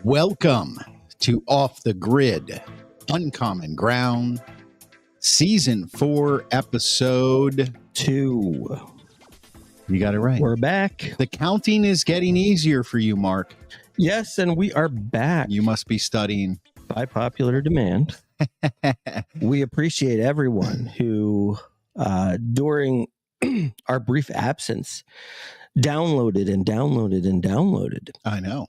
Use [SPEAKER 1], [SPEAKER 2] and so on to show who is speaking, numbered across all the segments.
[SPEAKER 1] Welcome to Off the Grid, Uncommon Ground, Season 4, Episode
[SPEAKER 2] 2.
[SPEAKER 1] You got it right.
[SPEAKER 2] We're back.
[SPEAKER 1] The counting is getting easier for you, Mark.
[SPEAKER 2] Yes, and we are back.
[SPEAKER 1] You must be studying.
[SPEAKER 2] By popular demand. We appreciate everyone who, during our brief absence, downloaded and downloaded and downloaded.
[SPEAKER 1] I know.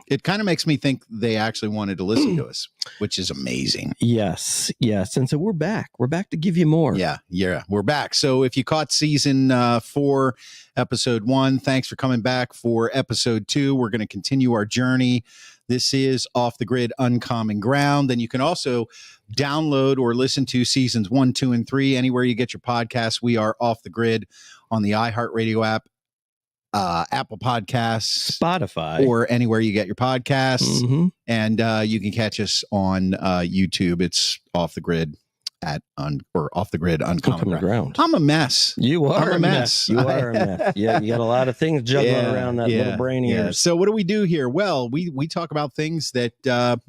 [SPEAKER 1] It kind of makes me think they actually wanted to listen to us, which is amazing.
[SPEAKER 2] Yes. And so we're back. We're back to give you more.
[SPEAKER 1] Yeah, we're back. So if you caught Season 4, Episode 1, thanks for coming back for Episode 2. We're going to continue our journey. This is Off the Grid, Uncommon Ground. And you can also download or listen to Seasons 1, 2, and 3 anywhere you get your podcasts. We are Off the Grid on the iHeartRadio app, Apple Podcasts,
[SPEAKER 2] Spotify,
[SPEAKER 1] or anywhere you get your podcasts.
[SPEAKER 2] Mm-hmm.
[SPEAKER 1] And you can catch us on YouTube. It's Off the Grid or Off the Grid Uncommon Ground. I'm a mess.
[SPEAKER 2] You are
[SPEAKER 1] I'm a mess.
[SPEAKER 2] You are a mess. Yeah, you got a lot of things juggling around that little brain of yours.
[SPEAKER 1] So what do we do here? Well, we talk about things that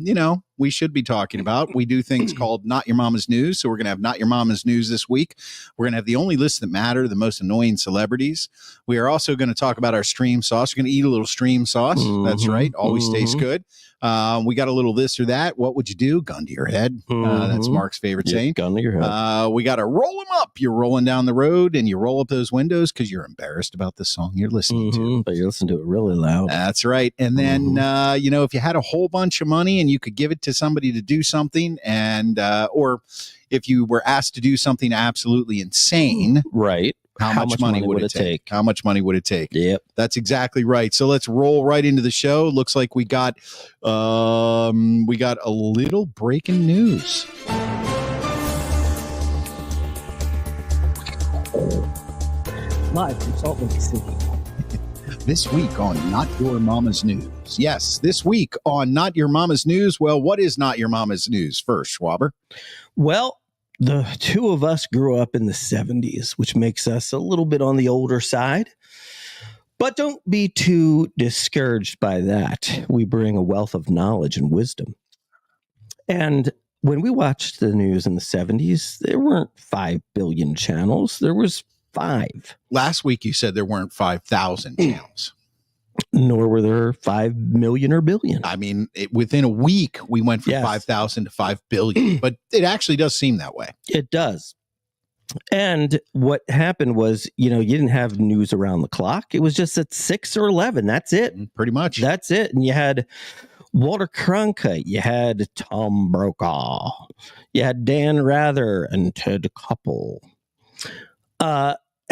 [SPEAKER 1] we should be talking about. We do things called Not Your Mama's News. So we're going to have Not Your Mama's News this week. We're going to have the only lists that matter, the most annoying celebrities. We are also going to talk about our stream sauce. We're going to eat a little stream sauce. Mm-hmm. That's right. Always tastes good. We got a little this or that. What would you do? Gun to your head. That's Mark's favorite saying.
[SPEAKER 2] Gun to your head.
[SPEAKER 1] We got to roll them up. You're rolling down the road and you roll up those windows because you're embarrassed about the song you're listening to.
[SPEAKER 2] But you listen to it really loud.
[SPEAKER 1] That's right. And then, if you had a whole bunch of money and you could give it to somebody to do something, and or if you were asked to do something absolutely insane,
[SPEAKER 2] right?
[SPEAKER 1] How much money would it take? How much money would it take?
[SPEAKER 2] Yep.
[SPEAKER 1] That's exactly right. So let's roll right into the show. Looks like we got a little breaking news.
[SPEAKER 2] Live from Salt Lake City.
[SPEAKER 1] This week on Not Your Mama's News. Yes, this week on Not Your Mama's News. Well, what is Not Your Mama's News first, Schwaber?
[SPEAKER 2] Well, the two of us grew up in the 70s, which makes us a little bit on the older side. But don't be too discouraged by that. We bring a wealth of knowledge and wisdom. And when we watched the news in the 70s, there weren't 5 billion channels. There was 5.
[SPEAKER 1] Last week you said there weren't 5,000 channels.
[SPEAKER 2] Nor were there 5 million or billion.
[SPEAKER 1] I mean, within a week, we went from 5,000 to 5 billion, but it actually does seem that way.
[SPEAKER 2] It does. And what happened was, you didn't have news around the clock. It was just at 6 or 11. That's it.
[SPEAKER 1] Pretty much.
[SPEAKER 2] That's it. And you had Walter Cronkite. You had Tom Brokaw. You had Dan Rather and Ted Koppel.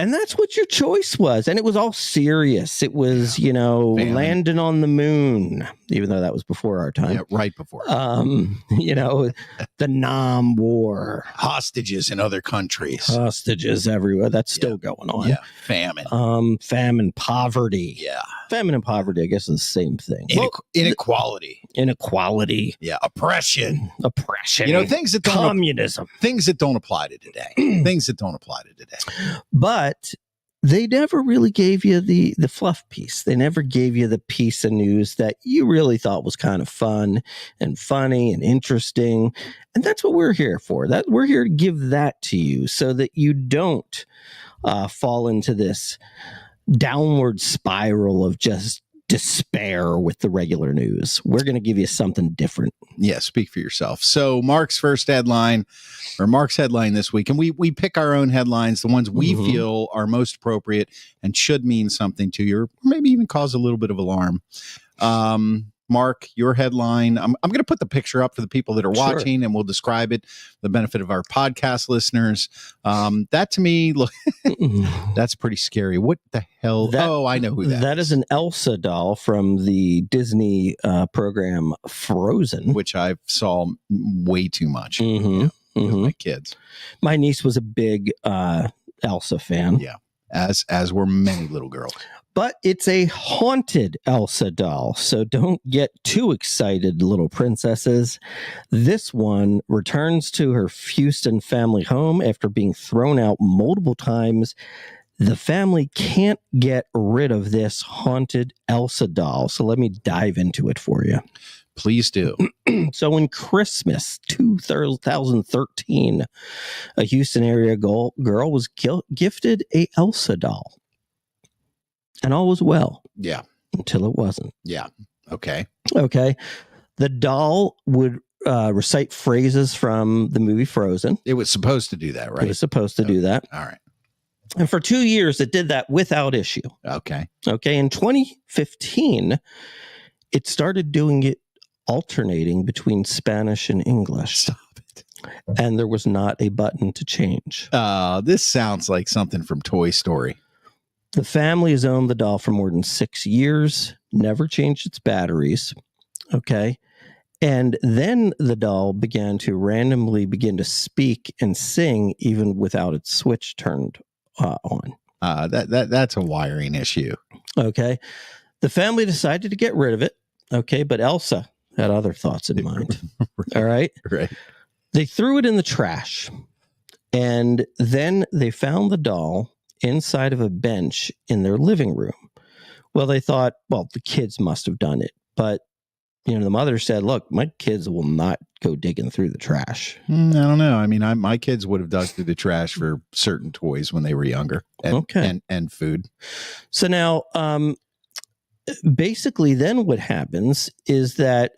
[SPEAKER 2] And that's what your choice was. And it was all serious. It was, landing on the moon, even though that was before our time.
[SPEAKER 1] Yeah, right before.
[SPEAKER 2] The Nam War.
[SPEAKER 1] Hostages in other countries.
[SPEAKER 2] Hostages everywhere. That's still going on.
[SPEAKER 1] Yeah, famine.
[SPEAKER 2] Famine, poverty.
[SPEAKER 1] Yeah.
[SPEAKER 2] Famine and poverty, I guess, is the same thing.
[SPEAKER 1] Inequality.
[SPEAKER 2] Inequality.
[SPEAKER 1] Yeah. Oppression.
[SPEAKER 2] Things that communism.
[SPEAKER 1] Things that don't apply to today.
[SPEAKER 2] But they never really gave you the fluff piece. They never gave you the piece of news that you really thought was kind of fun and funny and interesting. And that's what we're here for. That we're here to give that to you so that you don't fall into this downward spiral of just despair with the regular news. We're going to give you something different.
[SPEAKER 1] Yeah, speak for yourself. So Mark's headline this week, and we pick our own headlines, the ones we feel are most appropriate and should mean something to you, or maybe even cause a little bit of alarm. Mark, your headline, I'm going to put the picture up for the people that are watching, and we'll describe it for the benefit of our podcast listeners. That to me, look, that's pretty scary. What the hell? I know who that is.
[SPEAKER 2] That is an Elsa doll from the Disney program Frozen.
[SPEAKER 1] Which I saw way too much with my kids.
[SPEAKER 2] My niece was a big Elsa fan.
[SPEAKER 1] Yeah, as were many little girls.
[SPEAKER 2] But it's a haunted Elsa doll, so don't get too excited, little princesses. This one returns to her Houston family home after being thrown out multiple times. The family can't get rid of this haunted Elsa doll, so let me dive into it for you.
[SPEAKER 1] Please do.
[SPEAKER 2] So in Christmas 2013, a Houston area girl was gifted a Elsa doll. And all was well.
[SPEAKER 1] Yeah.
[SPEAKER 2] Until it wasn't.
[SPEAKER 1] Yeah. Okay.
[SPEAKER 2] Okay. The doll would recite phrases from the movie Frozen.
[SPEAKER 1] It was supposed to do that, right?
[SPEAKER 2] It was supposed to do that.
[SPEAKER 1] All right.
[SPEAKER 2] And for 2 years, it did that without issue.
[SPEAKER 1] Okay.
[SPEAKER 2] Okay. In 2015, it started doing it alternating between Spanish and English.
[SPEAKER 1] Stop it.
[SPEAKER 2] And there was not a button to change.
[SPEAKER 1] This sounds like something from Toy Story.
[SPEAKER 2] The family has owned the doll for more than 6 years, never changed its batteries. Okay. And then the doll began to randomly begin to speak and sing even without its switch turned on.
[SPEAKER 1] That's a wiring issue.
[SPEAKER 2] Okay. The family decided to get rid of it. Okay. But Elsa had other thoughts in mind.
[SPEAKER 1] Right.
[SPEAKER 2] All right.
[SPEAKER 1] Right.
[SPEAKER 2] They threw it in the trash. And then they found the doll inside of a bench in their living room. Well, they thought, well, the kids must have done it. But, the mother said, look, my kids will not go digging through the trash.
[SPEAKER 1] I don't know. I mean, my kids would have dug through the trash for certain toys when they were younger. And food. So
[SPEAKER 2] now, basically, then what happens is that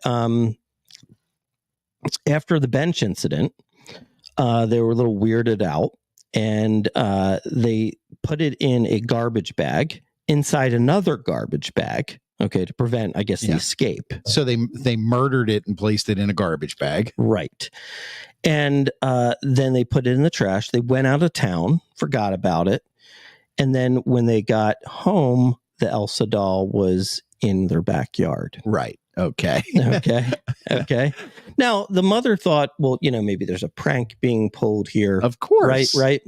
[SPEAKER 2] after the bench incident, they were a little weirded out. And they put it in a garbage bag inside another garbage bag, okay, to prevent, I guess, the escape.
[SPEAKER 1] So they murdered it and placed it in a garbage bag.
[SPEAKER 2] Right. And then they put it in the trash. They went out of town, forgot about it. And then when they got home, the Elsa doll was in their backyard.
[SPEAKER 1] Right. Okay.
[SPEAKER 2] Okay. Now, the mother thought, well, maybe there's a prank being pulled here.
[SPEAKER 1] Of course.
[SPEAKER 2] Right.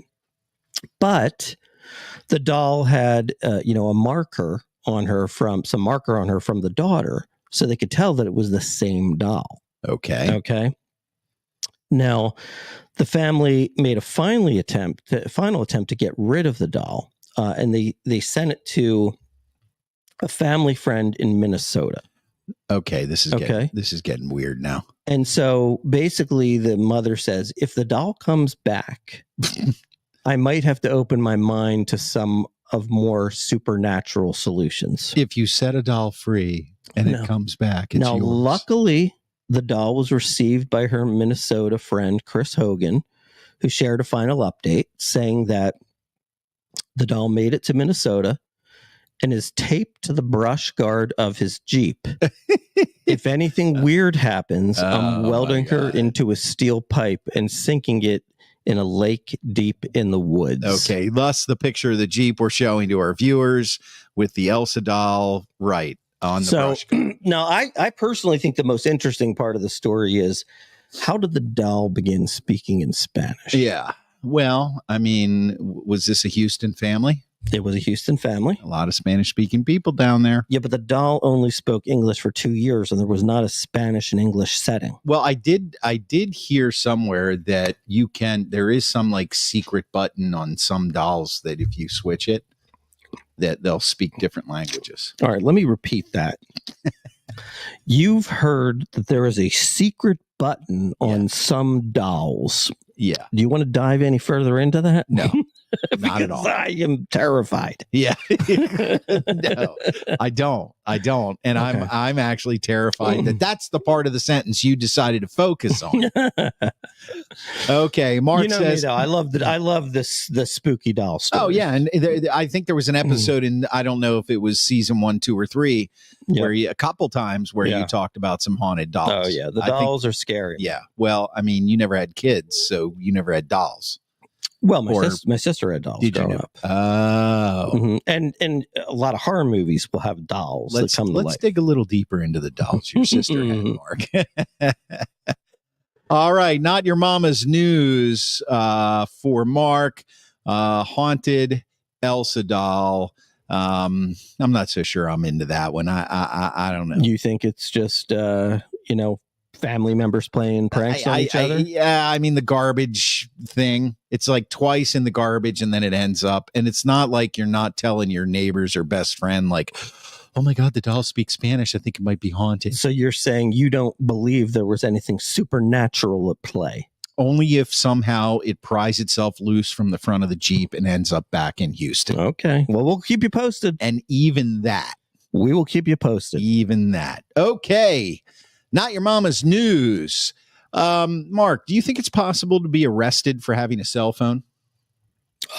[SPEAKER 2] But the doll had, a marker on her from the daughter, so they could tell that it was the same doll. Okay. Now, the family made a final attempt to get rid of the doll, and they sent it to a family friend in Minnesota.
[SPEAKER 1] Okay, this is getting weird now.
[SPEAKER 2] And so basically the mother says, if the doll comes back, I might have to open my mind to some of more supernatural solutions.
[SPEAKER 1] If you set a doll free and it comes back, it's yours.
[SPEAKER 2] Luckily, the doll was received by her Minnesota friend, Chris Hogan, who shared a final update saying that the doll made it to Minnesota and is taped to the brush guard of his Jeep. If anything weird happens, I'm welding her into a steel pipe and sinking it in a lake deep in the woods.
[SPEAKER 1] Okay, thus the picture of the Jeep we're showing to our viewers with the Elsa doll right on the brush guard.
[SPEAKER 2] Now, I personally think the most interesting part of the story is, how did the doll begin speaking in Spanish?
[SPEAKER 1] Yeah. Well, I mean, was this a Houston family?
[SPEAKER 2] It was a Houston family.
[SPEAKER 1] A lot of Spanish-speaking people down there.
[SPEAKER 2] Yeah, but the doll only spoke English for 2 years, and there was not a Spanish and English setting.
[SPEAKER 1] Well, I did hear somewhere that there is some like secret button on some dolls that if you switch it, that they'll speak different languages.
[SPEAKER 2] All right, let me repeat that. You've heard that there is a secret button on some dolls.
[SPEAKER 1] Yeah.
[SPEAKER 2] Do you want to dive any further into that?
[SPEAKER 1] No. Not at all.
[SPEAKER 2] I am terrified.
[SPEAKER 1] Yeah. No, I don't. And okay. I'm actually terrified that that's the part of the sentence you decided to focus on. Okay. Mark says,
[SPEAKER 2] I love the spooky doll story.
[SPEAKER 1] Oh yeah. And I think there was an episode in, I don't know if it was season 1, 2, or 3, where a couple times where you talked about some haunted dolls.
[SPEAKER 2] Oh yeah. The dolls are scary.
[SPEAKER 1] Yeah. Well, I mean, you never had kids, so you never had dolls.
[SPEAKER 2] Well, my sister had dolls growing up.
[SPEAKER 1] Oh.
[SPEAKER 2] Mm-hmm. And a lot of horror movies will have dolls that come to life.
[SPEAKER 1] Let's dig a little deeper into the dolls your sister had, Mark. All right. Not your mama's news for Mark. Haunted Elsa doll. I'm not so sure I'm into that one. I don't know.
[SPEAKER 2] You think it's just, family members playing pranks on each other?
[SPEAKER 1] Yeah, I mean, the garbage thing, it's like twice in the garbage and then it ends up. And it's not like you're not telling your neighbors or best friend, like, oh my God, the doll speaks Spanish. I think it might be haunted.
[SPEAKER 2] So you're saying you don't believe there was anything supernatural at play?
[SPEAKER 1] Only if somehow it pries itself loose from the front of the Jeep and ends up back in Houston.
[SPEAKER 2] Okay. Well, we'll keep you posted.
[SPEAKER 1] And even that.
[SPEAKER 2] We will keep you posted.
[SPEAKER 1] Even that. Okay. Not your mama's news. Mark, do you think it's possible to be arrested for having a cell phone?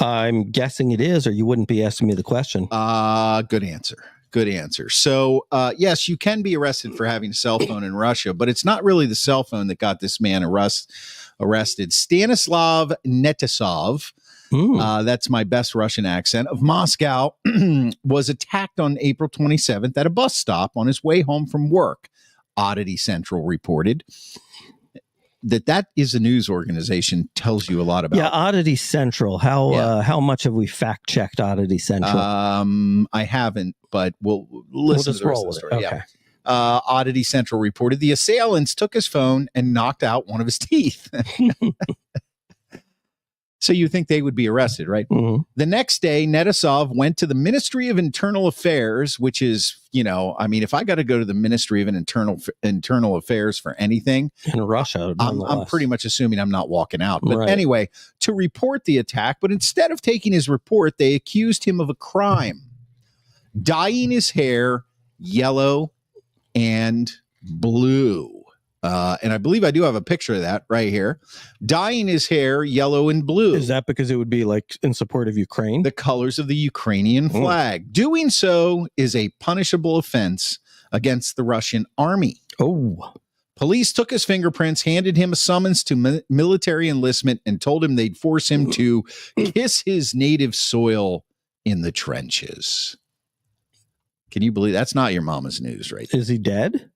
[SPEAKER 2] I'm guessing it is, or you wouldn't be asking me the question.
[SPEAKER 1] Good answer. Good answer. So, yes, you can be arrested for having a cell phone in Russia, but it's not really the cell phone that got this man arrested. Stanislav Netisov, that's my best Russian accent, of Moscow, was attacked on April 27th at a bus stop on his way home from work. Oddity Central reported. That is a news organization, tells you a lot about.
[SPEAKER 2] Yeah, Oddity Central. How much have we fact checked Oddity Central?
[SPEAKER 1] I haven't, but we'll listen to the rest of the story.
[SPEAKER 2] Okay.
[SPEAKER 1] Yeah. Oddity Central reported the assailants took his phone and knocked out one of his teeth. So you think they would be arrested, right?
[SPEAKER 2] Mm-hmm.
[SPEAKER 1] The next day, Netisov went to the Ministry of Internal Affairs, which is, if I got to go to the Ministry of Internal Affairs for anything
[SPEAKER 2] in Russia,
[SPEAKER 1] I'm pretty much assuming I'm not walking out. But
[SPEAKER 2] right.
[SPEAKER 1] Anyway, to report the attack, but instead of taking his report, they accused him of a crime, dyeing his hair yellow and blue. And I believe I do have a picture of that right here. Dyeing his hair yellow and blue.
[SPEAKER 2] Is that because it would be like in support of Ukraine?
[SPEAKER 1] The colors of the Ukrainian flag. Doing so is a punishable offense against the Russian army.
[SPEAKER 2] Oh.
[SPEAKER 1] Police took his fingerprints, handed him a summons to military enlistment, and told him they'd force him to kiss his native soil in the trenches. Can you believe that's not your mama's news, right?
[SPEAKER 2] Is he dead?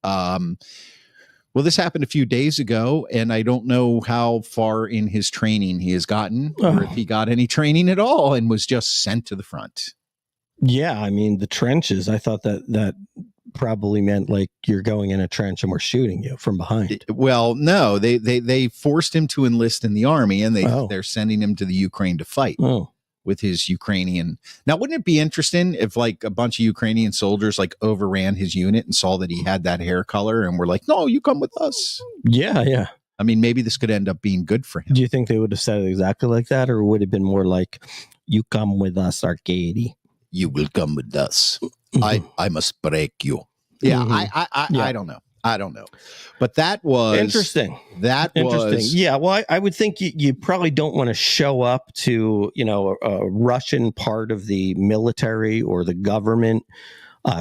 [SPEAKER 1] Well, this happened a few days ago, and I don't know how far in his training he has gotten, or if he got any training at all and was just sent to the front.
[SPEAKER 2] Yeah, I mean, the trenches, I thought that probably meant like you're going in a trench and we're shooting you from behind.
[SPEAKER 1] Well, no, they forced him to enlist in the army, and they're sending him to the Ukraine to fight. With his Ukrainian. Now, wouldn't it be interesting if like a bunch of Ukrainian soldiers like overran his unit and saw that he had that hair color and were like, no, you come with us.
[SPEAKER 2] Yeah.
[SPEAKER 1] I mean, maybe this could end up being good for him.
[SPEAKER 2] Do you think they would have said it exactly like that? Or would it have been more like, you come with us, Arcady?
[SPEAKER 1] You will come with us. I must break you. Yeah, I don't know. I don't know. But that was
[SPEAKER 2] interesting.
[SPEAKER 1] Was
[SPEAKER 2] yeah. Well, I would think you probably don't want to show up to, a Russian part of the military or the government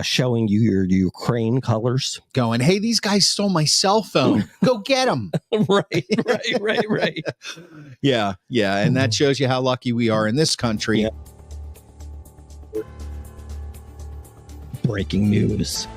[SPEAKER 2] showing you your Ukraine colors.
[SPEAKER 1] Going, hey, these guys stole my cell phone. Go get them.
[SPEAKER 2] Right.
[SPEAKER 1] Yeah. And that shows you how lucky we are in this country.
[SPEAKER 2] Yeah. Breaking news.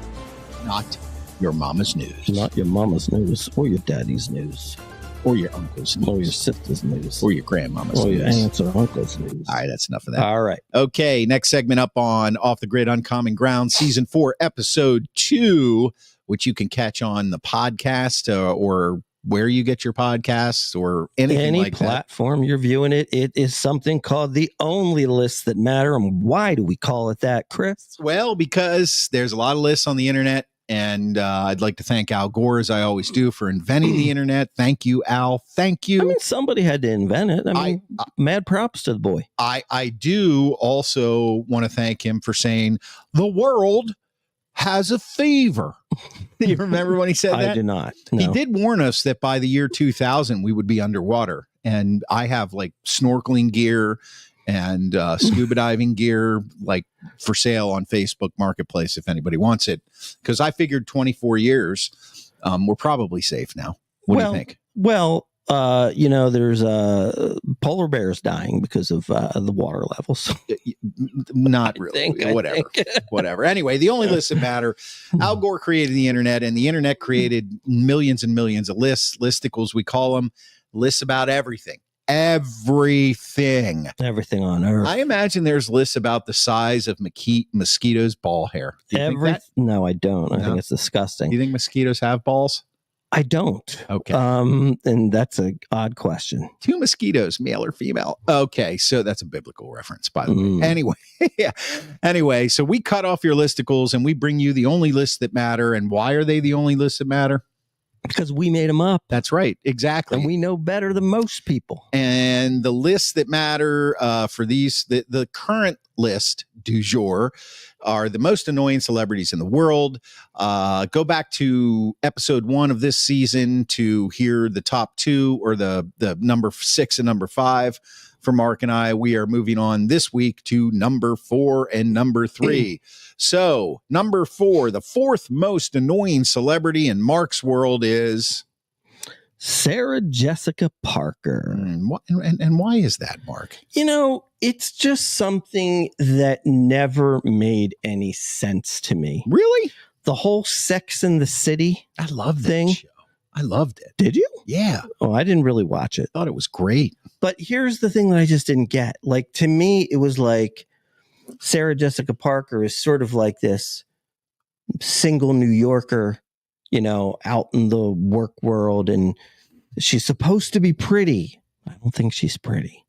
[SPEAKER 1] Not your mama's news.
[SPEAKER 2] Not your mama's news, or your daddy's news,
[SPEAKER 1] or your uncle's news,
[SPEAKER 2] or your sister's news,
[SPEAKER 1] or your grandmama's news,
[SPEAKER 2] or your aunt's or uncle's news.
[SPEAKER 1] All right, that's enough of that.
[SPEAKER 2] All right.
[SPEAKER 1] Okay, next segment up on Off the Grid Uncommon Ground, Season 4, Episode 2, which you can catch on the podcast or where you get your podcasts or anything like that. Any
[SPEAKER 2] platform you're viewing it. It is something called the Only Lists That Matter. And why do we call it that, Chris?
[SPEAKER 1] Well, because there's a lot of lists on the internet. And I'd like to thank Al Gore, as I always do, for inventing the internet. Thank you, Al. Thank you.
[SPEAKER 2] I mean, somebody had to invent it. I mean, mad props to the boy.
[SPEAKER 1] I do also want to thank him for saying the world has a fever. You remember when he said that?
[SPEAKER 2] I do not. No.
[SPEAKER 1] He did warn us that by the year 2000, we would be underwater. And I have like snorkeling gear and scuba diving gear like for sale on Facebook Marketplace if anybody wants it, because I figured 24 years we're probably safe now. What do you think?
[SPEAKER 2] Well, there's polar bears dying because of the water levels.
[SPEAKER 1] Not really. Whatever. Anyway, the only lists that matter. Al Gore created the internet, and the internet created millions and millions of lists. Listicles, we call them. Lists about everything. everything.
[SPEAKER 2] Everything on earth.
[SPEAKER 1] I imagine there's lists about the size of mosquitoes' ball hair. Do you think that?
[SPEAKER 2] No, I don't. I
[SPEAKER 1] No?
[SPEAKER 2] think it's disgusting.
[SPEAKER 1] Do you think mosquitoes have balls?
[SPEAKER 2] I don't.
[SPEAKER 1] Okay.
[SPEAKER 2] And that's an odd question.
[SPEAKER 1] 2 mosquitoes, male or female. Okay, so that's a biblical reference, by the way. Anyway, yeah. Anyway, so we cut off your listicles and we bring you the only lists that matter. And why are they the only lists that matter?
[SPEAKER 2] Because we made them up.
[SPEAKER 1] That's right. Exactly.
[SPEAKER 2] And we know better than most people.
[SPEAKER 1] And the lists that matter for these, the current list du jour are the most annoying celebrities in the world. Go back to episode 1 of this season to hear the top 2 or the number 6 and number 5 for Mark and I. We are moving on this week to number 4 and number 3. So number 4, the 4th most annoying celebrity in Mark's world is
[SPEAKER 2] Sarah Jessica Parker.
[SPEAKER 1] And why is that, Mark?
[SPEAKER 2] You know, it's just something that never made any sense to me.
[SPEAKER 1] Really?
[SPEAKER 2] The whole Sex and the City
[SPEAKER 1] I love that
[SPEAKER 2] thing.
[SPEAKER 1] show. I loved it.
[SPEAKER 2] Did you?
[SPEAKER 1] Yeah.
[SPEAKER 2] Oh, I didn't really watch it.
[SPEAKER 1] Thought it was great.
[SPEAKER 2] But here's the thing that I just didn't get. Like, to me, it was like Sarah Jessica Parker is sort of like this single New Yorker, you know, out in the work world, and she's supposed to be pretty. I don't think she's pretty.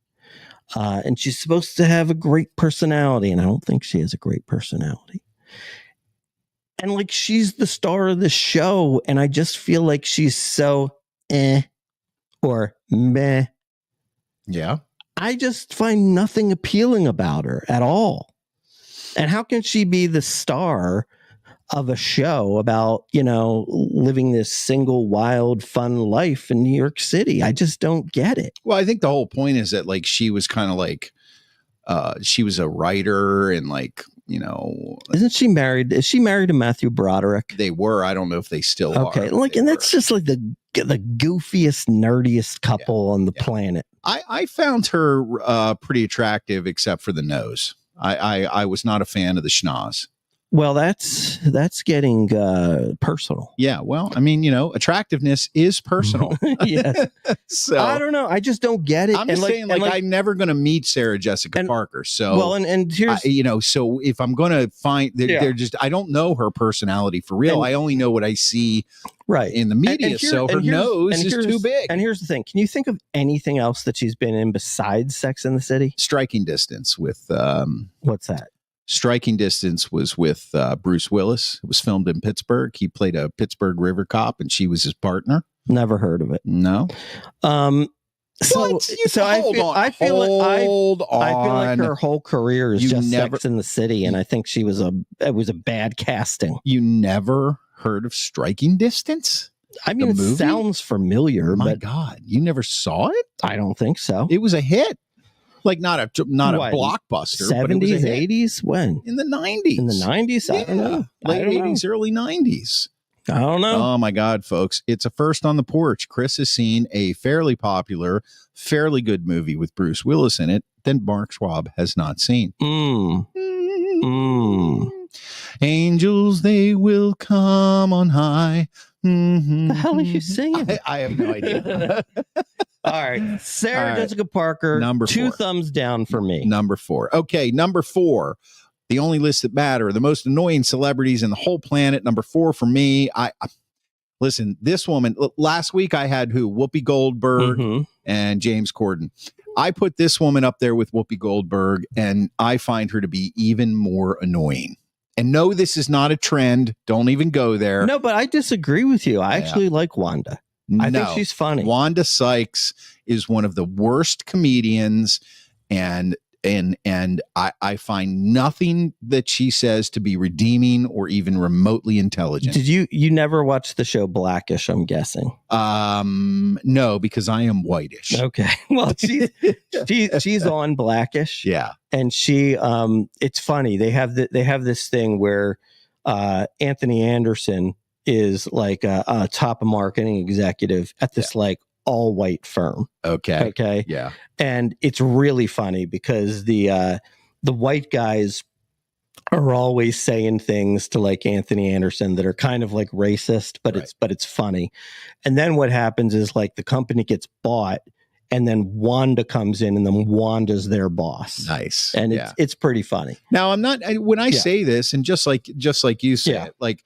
[SPEAKER 2] And she's supposed to have a great personality, and I don't think she has a great personality. And like, she's the star of the show, and I just feel like she's so or meh.
[SPEAKER 1] Yeah.
[SPEAKER 2] I just find nothing appealing about her at all. And how can she be the star of a show about, you know, living this single, wild, fun life in New York City? I just don't get it.
[SPEAKER 1] Well, I think the whole point is that like she was kind of like she was a writer and like, you know,
[SPEAKER 2] isn't she married? Is she married to Matthew Broderick?
[SPEAKER 1] They were. I don't know if they still are.
[SPEAKER 2] Okay. Like, and that's just like the goofiest, nerdiest couple on the planet.
[SPEAKER 1] I found her pretty attractive, except for the nose. I was not a fan of the schnoz.
[SPEAKER 2] Well, that's getting personal.
[SPEAKER 1] Yeah, well, I mean, you know, attractiveness is personal.
[SPEAKER 2] Yes.
[SPEAKER 1] So
[SPEAKER 2] I don't know. I just don't get it.
[SPEAKER 1] I'm just saying, like, I'm never going to meet Sarah Jessica Parker. So,
[SPEAKER 2] well, and here's,
[SPEAKER 1] you know, so if I'm going to find, they're just, I don't know her personality for real. I only know what I see in the media. So her nose is too big.
[SPEAKER 2] And here's the thing. Can you think of anything else that she's been in besides Sex and the City?
[SPEAKER 1] Striking Distance with,
[SPEAKER 2] what's that?
[SPEAKER 1] Striking Distance was with Bruce Willis. It was filmed in Pittsburgh. He played a Pittsburgh river cop, and she was his partner.
[SPEAKER 2] Never heard of it.
[SPEAKER 1] No.
[SPEAKER 2] So I feel like her whole career is just Sex in the City, and I think it was a bad casting.
[SPEAKER 1] You never heard of Striking Distance?
[SPEAKER 2] I mean, it sounds familiar.
[SPEAKER 1] My
[SPEAKER 2] but
[SPEAKER 1] God, you never saw it?
[SPEAKER 2] I don't think so.
[SPEAKER 1] It was a hit. Like not a blockbuster.
[SPEAKER 2] 70s, 80s? When?
[SPEAKER 1] In the 90s.
[SPEAKER 2] In the 90s? I don't know.
[SPEAKER 1] Late 80s, early 90s.
[SPEAKER 2] I don't know.
[SPEAKER 1] Oh my God, folks. It's a first on the porch. Chris has seen a fairly popular, fairly good movie with Bruce Willis in it that Mark Schwab has not seen. Angels, they will come on high.
[SPEAKER 2] The hell are you singing?
[SPEAKER 1] I have no idea.
[SPEAKER 2] All right. Sarah Jessica Parker,
[SPEAKER 1] number
[SPEAKER 2] 2
[SPEAKER 1] 4.
[SPEAKER 2] thumbs down for me.
[SPEAKER 1] Number 4. Okay, number 4. The only list that matter, the most annoying celebrities in the whole planet. Number 4 for me. I listen, this woman, last week I had who? Whoopi Goldberg and James Corden. I put this woman up there with Whoopi Goldberg, and I find her to be even more annoying. And no, this is not a trend. Don't even go there.
[SPEAKER 2] No, but I disagree with you. I actually like Wanda. I think she's funny.
[SPEAKER 1] Wanda Sykes is one of the worst comedians, and I find nothing that she says to be redeeming or even remotely intelligent.
[SPEAKER 2] Did you never watch the show Blackish, I'm guessing?
[SPEAKER 1] No, because I am whitish.
[SPEAKER 2] Okay. Well, she's on Blackish.
[SPEAKER 1] Yeah.
[SPEAKER 2] And she it's funny. They have this thing where Anthony Anderson is like a top marketing executive at this like all white firm. Okay.
[SPEAKER 1] Yeah.
[SPEAKER 2] And it's really funny because the white guys are always saying things to like Anthony Anderson that are kind of like racist, but it's funny. And then what happens is like the company gets bought and then Wanda comes in, and then Wanda's their boss.
[SPEAKER 1] Nice.
[SPEAKER 2] And it's pretty funny.
[SPEAKER 1] Now, when I say this, and just like you say it, like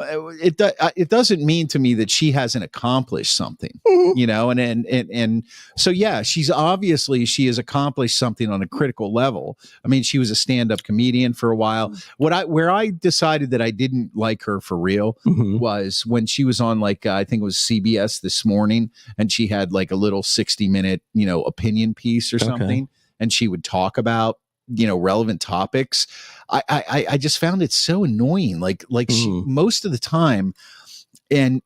[SPEAKER 1] it doesn't mean to me that she hasn't accomplished something, you know, and so, yeah, she has accomplished something on a critical level. I mean, she was a stand-up comedian for a while. Where I decided that I didn't like her for real was when she was on, like, I think it was CBS This Morning, and she had like a little 60-minute, you know, opinion piece or something, and she would talk about, you know, relevant topics. I just found it so annoying. Like she, most of the time, and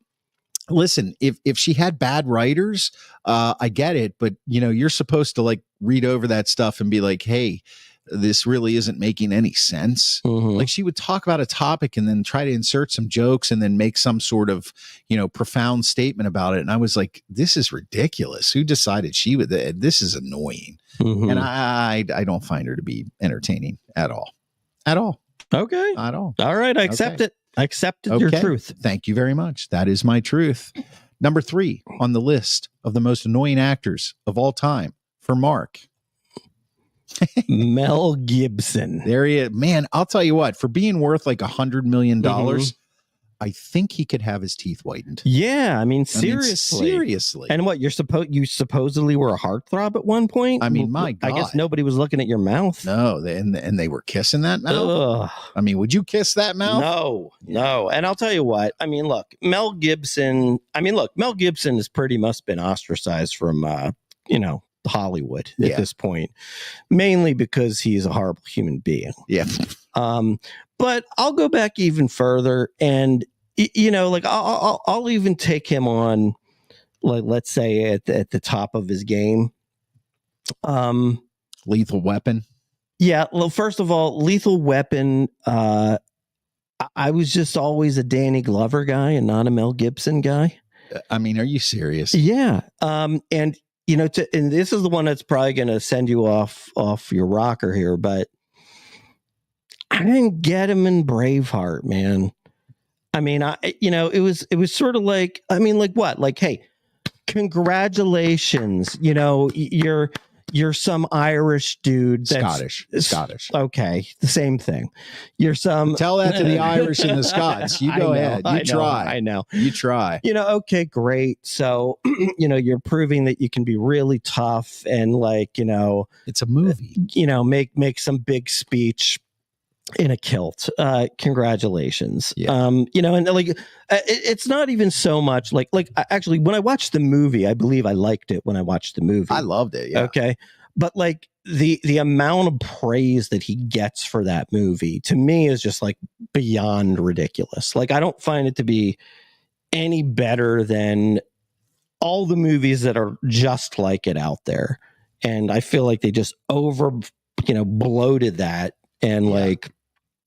[SPEAKER 1] listen, if she had bad writers, I get it, but you know, you're supposed to like read over that stuff and be like, hey, this really isn't making any sense. Like, she would talk about a topic and then try to insert some jokes and then make some sort of, you know, profound statement about it. And I was like, this is ridiculous. Who decided she would? This is annoying. And I don't find her to be entertaining at all.
[SPEAKER 2] Okay.
[SPEAKER 1] At all.
[SPEAKER 2] All right. I accept it. I accepted your truth.
[SPEAKER 1] Thank you very much. That is my truth. Number 3 on the list of the most annoying actors of all time for Mark.
[SPEAKER 2] Mel Gibson.
[SPEAKER 1] There he is. Man, I'll tell you what, for being worth like $100 million, I think he could have his teeth whitened.
[SPEAKER 2] Yeah, I mean, seriously. And what, you supposedly were a heartthrob at one point?
[SPEAKER 1] I mean, my God.
[SPEAKER 2] I guess nobody was looking at your mouth.
[SPEAKER 1] No, and they were kissing that mouth?
[SPEAKER 2] Ugh.
[SPEAKER 1] I mean, would you kiss that mouth?
[SPEAKER 2] No. And I'll tell you what, I mean, look, Mel Gibson has pretty much been ostracized from, you know, Hollywood at this point, mainly because he's a horrible human being.
[SPEAKER 1] Yeah.
[SPEAKER 2] But I'll go back even further, and you know, like I'll even take him on, like, let's say at the top of his game.
[SPEAKER 1] Lethal Weapon.
[SPEAKER 2] Yeah. Well, first of all, Lethal Weapon. I was just always a Danny Glover guy and not a Mel Gibson guy.
[SPEAKER 1] I mean, are you serious?
[SPEAKER 2] Yeah. And you know, and this is the one that's probably going to send you off your rocker here, but I didn't get him in Braveheart, man. I mean, it was sort of like, I mean, like what? Like, hey, congratulations. You know, you're some Irish dude.
[SPEAKER 1] Scottish.
[SPEAKER 2] Okay. The same thing. You're some.
[SPEAKER 1] Tell that to the Irish and the Scots. You go ahead. You try.
[SPEAKER 2] I know.
[SPEAKER 1] You try.
[SPEAKER 2] You know, okay, great. So, you know, you're proving that you can be really tough and, like, you know,
[SPEAKER 1] it's a movie,
[SPEAKER 2] you know, make some big speech in a kilt. Congratulations.
[SPEAKER 1] Yeah.
[SPEAKER 2] You know, and like, it's not even so much like actually, when I watched the movie, I believe I liked it when I watched the movie.
[SPEAKER 1] I loved it. Yeah.
[SPEAKER 2] Okay. But like the amount of praise that he gets for that movie to me is just like beyond ridiculous. Like, I don't find it to be any better than all the movies that are just like it out there. And I feel like they just bloated that and like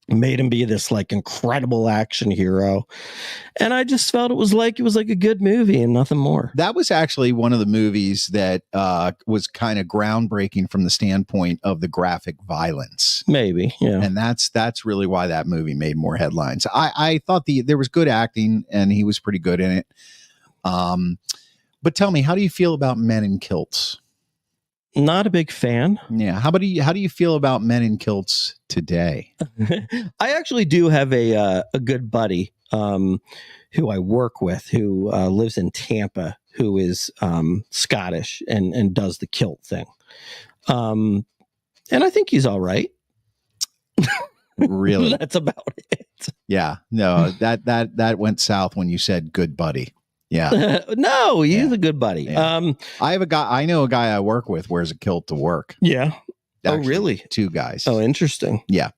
[SPEAKER 2] made him be this like incredible action hero. And I just felt it was like a good movie and nothing more.
[SPEAKER 1] That was actually one of the movies that was kind of groundbreaking from the standpoint of the graphic violence.
[SPEAKER 2] Maybe. Yeah.
[SPEAKER 1] And that's really why that movie made more headlines. I thought there was good acting and he was pretty good in it. But tell me, how do you feel about Men in Kilts?
[SPEAKER 2] Not a big fan.
[SPEAKER 1] Yeah. How do you feel about Men in Kilts today?
[SPEAKER 2] I actually do have a good buddy who I work with who lives in Tampa, who is Scottish and does the kilt thing. And I think he's all right.
[SPEAKER 1] Really?
[SPEAKER 2] That's about it.
[SPEAKER 1] Yeah. No, that went south when you said good buddy. Yeah.
[SPEAKER 2] No, he's a good buddy.
[SPEAKER 1] Yeah. I know a guy I work with wears a kilt to work.
[SPEAKER 2] Yeah.
[SPEAKER 1] Actually,
[SPEAKER 2] oh, really?
[SPEAKER 1] 2 guys.
[SPEAKER 2] Oh, interesting.
[SPEAKER 1] Yeah.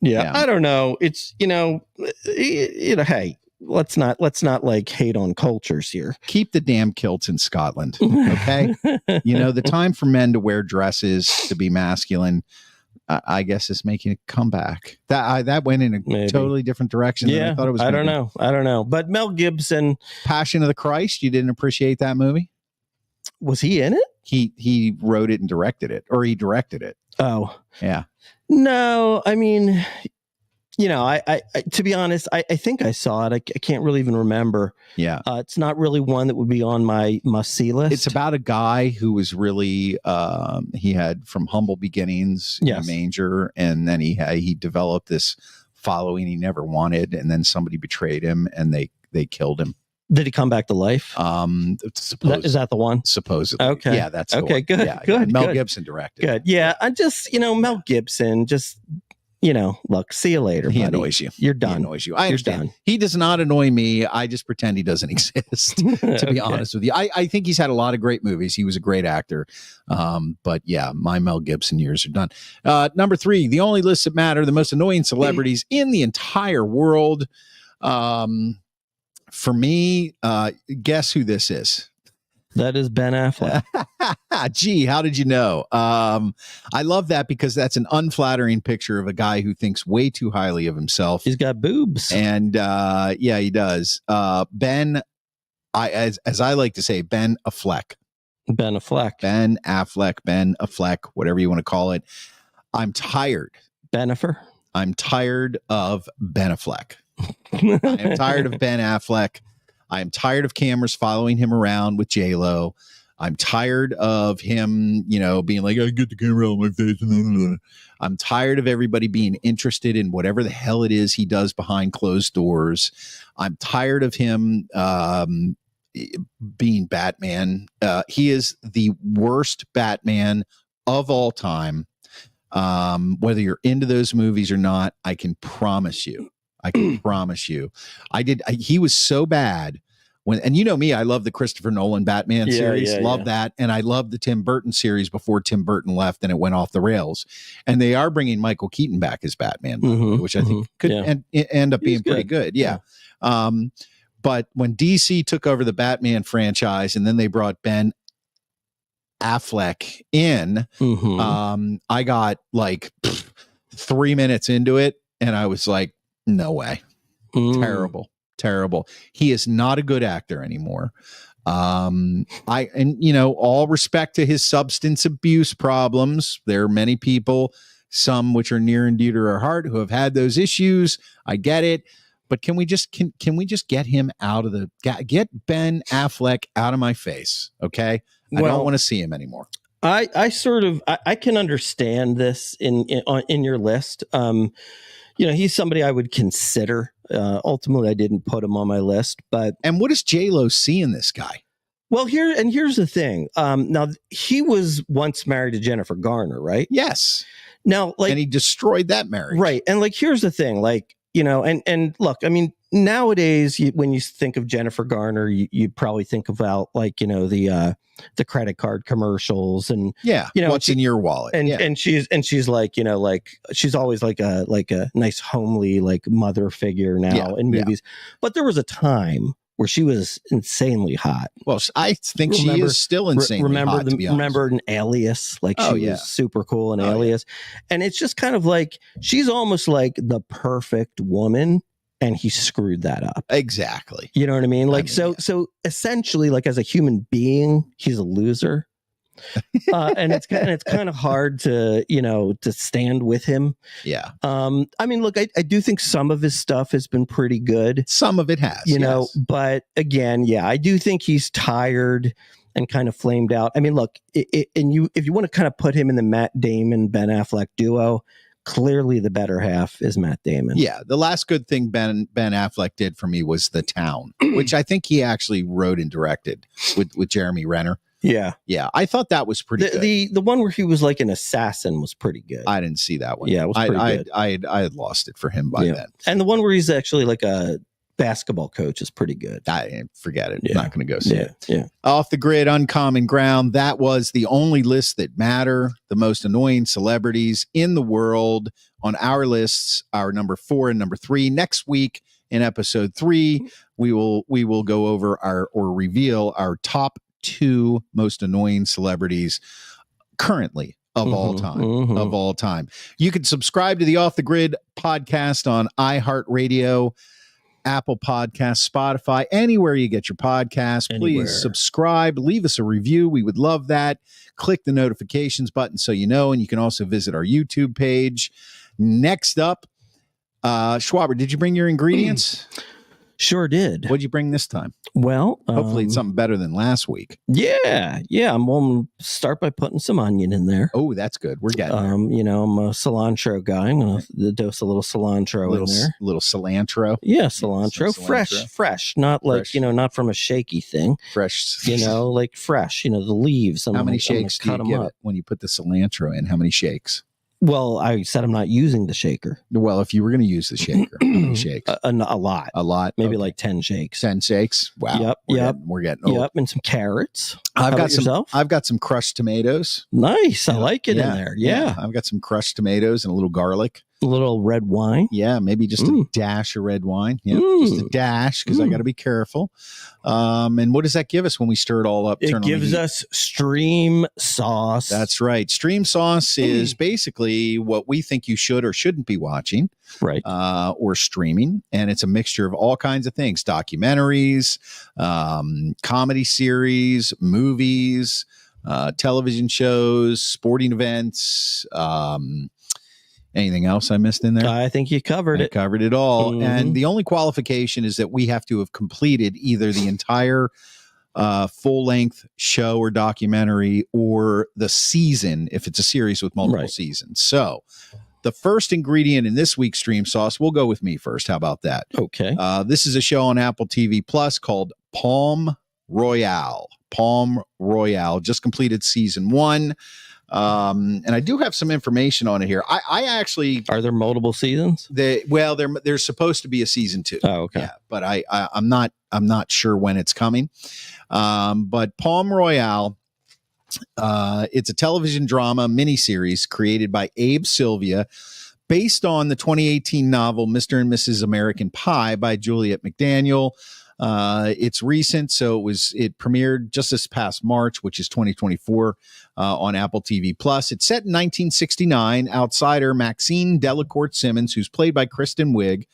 [SPEAKER 2] I don't know. It's, hey, let's not like hate on cultures here.
[SPEAKER 1] Keep the damn kilts in Scotland. Okay. The time for men to wear dresses, to be masculine, I guess is making a comeback. That went in a totally different direction than I thought it was.
[SPEAKER 2] I don't know. But Mel Gibson,
[SPEAKER 1] Passion of the Christ, you didn't appreciate that movie?
[SPEAKER 2] Was he in it?
[SPEAKER 1] He wrote it and directed it, or he directed it.
[SPEAKER 2] Oh,
[SPEAKER 1] yeah.
[SPEAKER 2] No, I mean, you know, I to be honest, I think I saw it. I can't really even remember.
[SPEAKER 1] Yeah.
[SPEAKER 2] It's not really one that would be on my must-see list.
[SPEAKER 1] It's about a guy who was really, he had from humble beginnings in a manger, and then he developed this following he never wanted, and then somebody betrayed him, and they killed him.
[SPEAKER 2] Did he come back to life? Is that the one?
[SPEAKER 1] Supposedly.
[SPEAKER 2] Okay.
[SPEAKER 1] Yeah, that's
[SPEAKER 2] okay.
[SPEAKER 1] The one.
[SPEAKER 2] Good. Yeah, good.
[SPEAKER 1] Mel Gibson directed.
[SPEAKER 2] Good. Yeah, I just Mel Gibson just. Look, see you later.
[SPEAKER 1] He
[SPEAKER 2] buddy.
[SPEAKER 1] annoys you.
[SPEAKER 2] You're done.
[SPEAKER 1] He annoys you. I understand. He does not annoy me. I just pretend he doesn't exist, to be honest with you. I think he's had a lot of great movies. He was a great actor. But yeah, my Mel Gibson years are done. Number 3, the only lists that matter, the most annoying celebrities in the entire world. For me, guess who this is?
[SPEAKER 2] That is Ben Affleck.
[SPEAKER 1] Gee, how did you know? I love that because that's an unflattering picture of a guy who thinks way too highly of himself.
[SPEAKER 2] He's got boobs.
[SPEAKER 1] And yeah, he does. Ben, as I like to say, Ben Affleck.
[SPEAKER 2] Ben Affleck.
[SPEAKER 1] Ben Affleck, Ben Affleck, whatever you want to call it. I'm tired.
[SPEAKER 2] Benifer?
[SPEAKER 1] I'm tired of Ben Affleck. I am tired of Ben Affleck. I am tired of cameras following him around with J-Lo. I'm tired of him, being like, I get the camera on my face. I'm tired of everybody being interested in whatever the hell it is he does behind closed doors. I'm tired of him being Batman. He is the worst Batman of all time. Whether you're into those movies or not, I can promise you. He was so bad and you know me, I love the Christopher Nolan Batman series. Love that. And I love the Tim Burton series before Tim Burton left and it went off the rails. And they are bringing Michael Keaton back as Batman, which I think could end up being pretty good. Yeah. But when DC took over the Batman franchise and then they brought Ben Affleck in, I got like 3 minutes into it and I was like, no way. Terrible. He is not a good actor anymore. All respect to his substance abuse problems. There are many people, some which are near and dear to our heart, who have had those issues. I get it. But can we just get him out of get Ben Affleck out of my face? Okay. I don't want to see him anymore.
[SPEAKER 2] I can understand this in your list. He's somebody I would consider. Ultimately, I didn't put him on my list,
[SPEAKER 1] and what does J-Lo see in this guy?
[SPEAKER 2] Well, here's the thing. Now he was once married to Jennifer Garner, right?
[SPEAKER 1] Yes.
[SPEAKER 2] Now, and
[SPEAKER 1] he destroyed that marriage,
[SPEAKER 2] right? And here's the thing, and look, I mean, nowadays, when you think of Jennifer Garner, you probably think about the credit card commercials and
[SPEAKER 1] what's in your wallet,
[SPEAKER 2] and she's like she's always like a nice homely mother figure now in movies, but there was a time where she was insanely hot.
[SPEAKER 1] Well, I think she is still insanely hot.
[SPEAKER 2] Remember an Alias? She was super cool in Alias, and it's just kind of like she's almost like the perfect woman. And he screwed that up.
[SPEAKER 1] Exactly.
[SPEAKER 2] You know what I mean? So essentially, as a human being, he's a loser. And it's kind of hard to stand with him.
[SPEAKER 1] Yeah.
[SPEAKER 2] I mean, look, I do think some of his stuff has been pretty good.
[SPEAKER 1] Some of it has,
[SPEAKER 2] but again, I do think he's tired and kind of flamed out. I mean, look, if you want to kind of put him in the Matt Damon, Ben Affleck duo, clearly the better half is Matt Damon.
[SPEAKER 1] Yeah. The last good thing Ben Affleck did for me was The Town, which I think he actually wrote and directed with Jeremy Renner.
[SPEAKER 2] Yeah.
[SPEAKER 1] Yeah. I thought that was pretty good.
[SPEAKER 2] The one where he was like an assassin was pretty good.
[SPEAKER 1] I didn't see that one.
[SPEAKER 2] Yeah, it was pretty good.
[SPEAKER 1] I had lost it for him by then.
[SPEAKER 2] And the one where he's actually like a basketball coach is pretty good.
[SPEAKER 1] I forget it. Yeah. Not going to go see it.
[SPEAKER 2] Yeah.
[SPEAKER 1] Off the Grid, Uncommon Ground. That was the only list that matter. The most annoying celebrities in the world on our lists, our number 4 and number 3. Next week in episode 3, we will go over or reveal our top 2 most annoying celebrities currently of all time. You can subscribe to the Off the Grid podcast on iHeartRadio, Apple Podcasts, Spotify, anywhere you get your podcasts. Please subscribe, leave us a review. We would love that. Click the notifications button so you know, and you can also visit our YouTube page. Next up, Schwaber, did you bring your ingredients?
[SPEAKER 2] Sure did.
[SPEAKER 1] What'd you bring this time?
[SPEAKER 2] Well,
[SPEAKER 1] Hopefully it's something better than last week.
[SPEAKER 2] Yeah. I'm going to start by putting some onion in there.
[SPEAKER 1] Oh, that's good. We're getting there.
[SPEAKER 2] I'm a cilantro guy. I'm going to dose a little cilantro in there.
[SPEAKER 1] Little cilantro.
[SPEAKER 2] Yeah, cilantro.
[SPEAKER 1] Cilantro.
[SPEAKER 2] Fresh. Not like,
[SPEAKER 1] Fresh.
[SPEAKER 2] not from a shaky thing.
[SPEAKER 1] Fresh.
[SPEAKER 2] Like fresh, the leaves.
[SPEAKER 1] How many shakes do you give it when you put the cilantro in? How many shakes?
[SPEAKER 2] Well, I said I'm not using the shaker.
[SPEAKER 1] Well, if you were going to use the shaker, how many shakes?
[SPEAKER 2] A lot.
[SPEAKER 1] A lot?
[SPEAKER 2] Maybe like 10 shakes.
[SPEAKER 1] 10 shakes? Wow. We're getting old.
[SPEAKER 2] Yep, and some carrots.
[SPEAKER 1] I've got some crushed tomatoes.
[SPEAKER 2] Nice. I like it in there. Yeah.
[SPEAKER 1] I've got some crushed tomatoes and a little garlic.
[SPEAKER 2] A little red wine.
[SPEAKER 1] Yeah, maybe just a dash of red wine. Yeah, just a dash because I got to be careful. And what does that give us when we stir it all up?
[SPEAKER 2] It gives us stream sauce.
[SPEAKER 1] That's right. Stream sauce is basically what we think you should or shouldn't be watching.
[SPEAKER 2] Right.
[SPEAKER 1] Or streaming. And it's a mixture of all kinds of things: documentaries, comedy series, movies, television shows, sporting events, anything else I missed in there?
[SPEAKER 2] I think you covered it.
[SPEAKER 1] Covered it all.
[SPEAKER 2] Mm-hmm.
[SPEAKER 1] And the only qualification is that we have to have completed either the entire full-length show or documentary or the season, if it's a series with multiple seasons. So the first ingredient in this week's stream sauce, we'll go with me first. How about that?
[SPEAKER 2] Okay.
[SPEAKER 1] This is a show on Apple TV Plus called Palm Royale. Palm Royale just completed season 1. And I do have some information on it here. I actually,
[SPEAKER 2] are there multiple seasons?
[SPEAKER 1] There's supposed to be a season 2.
[SPEAKER 2] Oh, okay.
[SPEAKER 1] Yeah, but I'm not sure when it's coming. But Palm Royale, it's a television drama miniseries created by Abe Sylvia, based on the 2018 novel Mr. and Mrs. American Pie by Juliet McDaniel. It's recent, so it premiered just this past March, which is 2024, on Apple TV Plus. It's set in 1969. Outsider Maxine Delacourt Simmons, who's played by Kristen Wiig,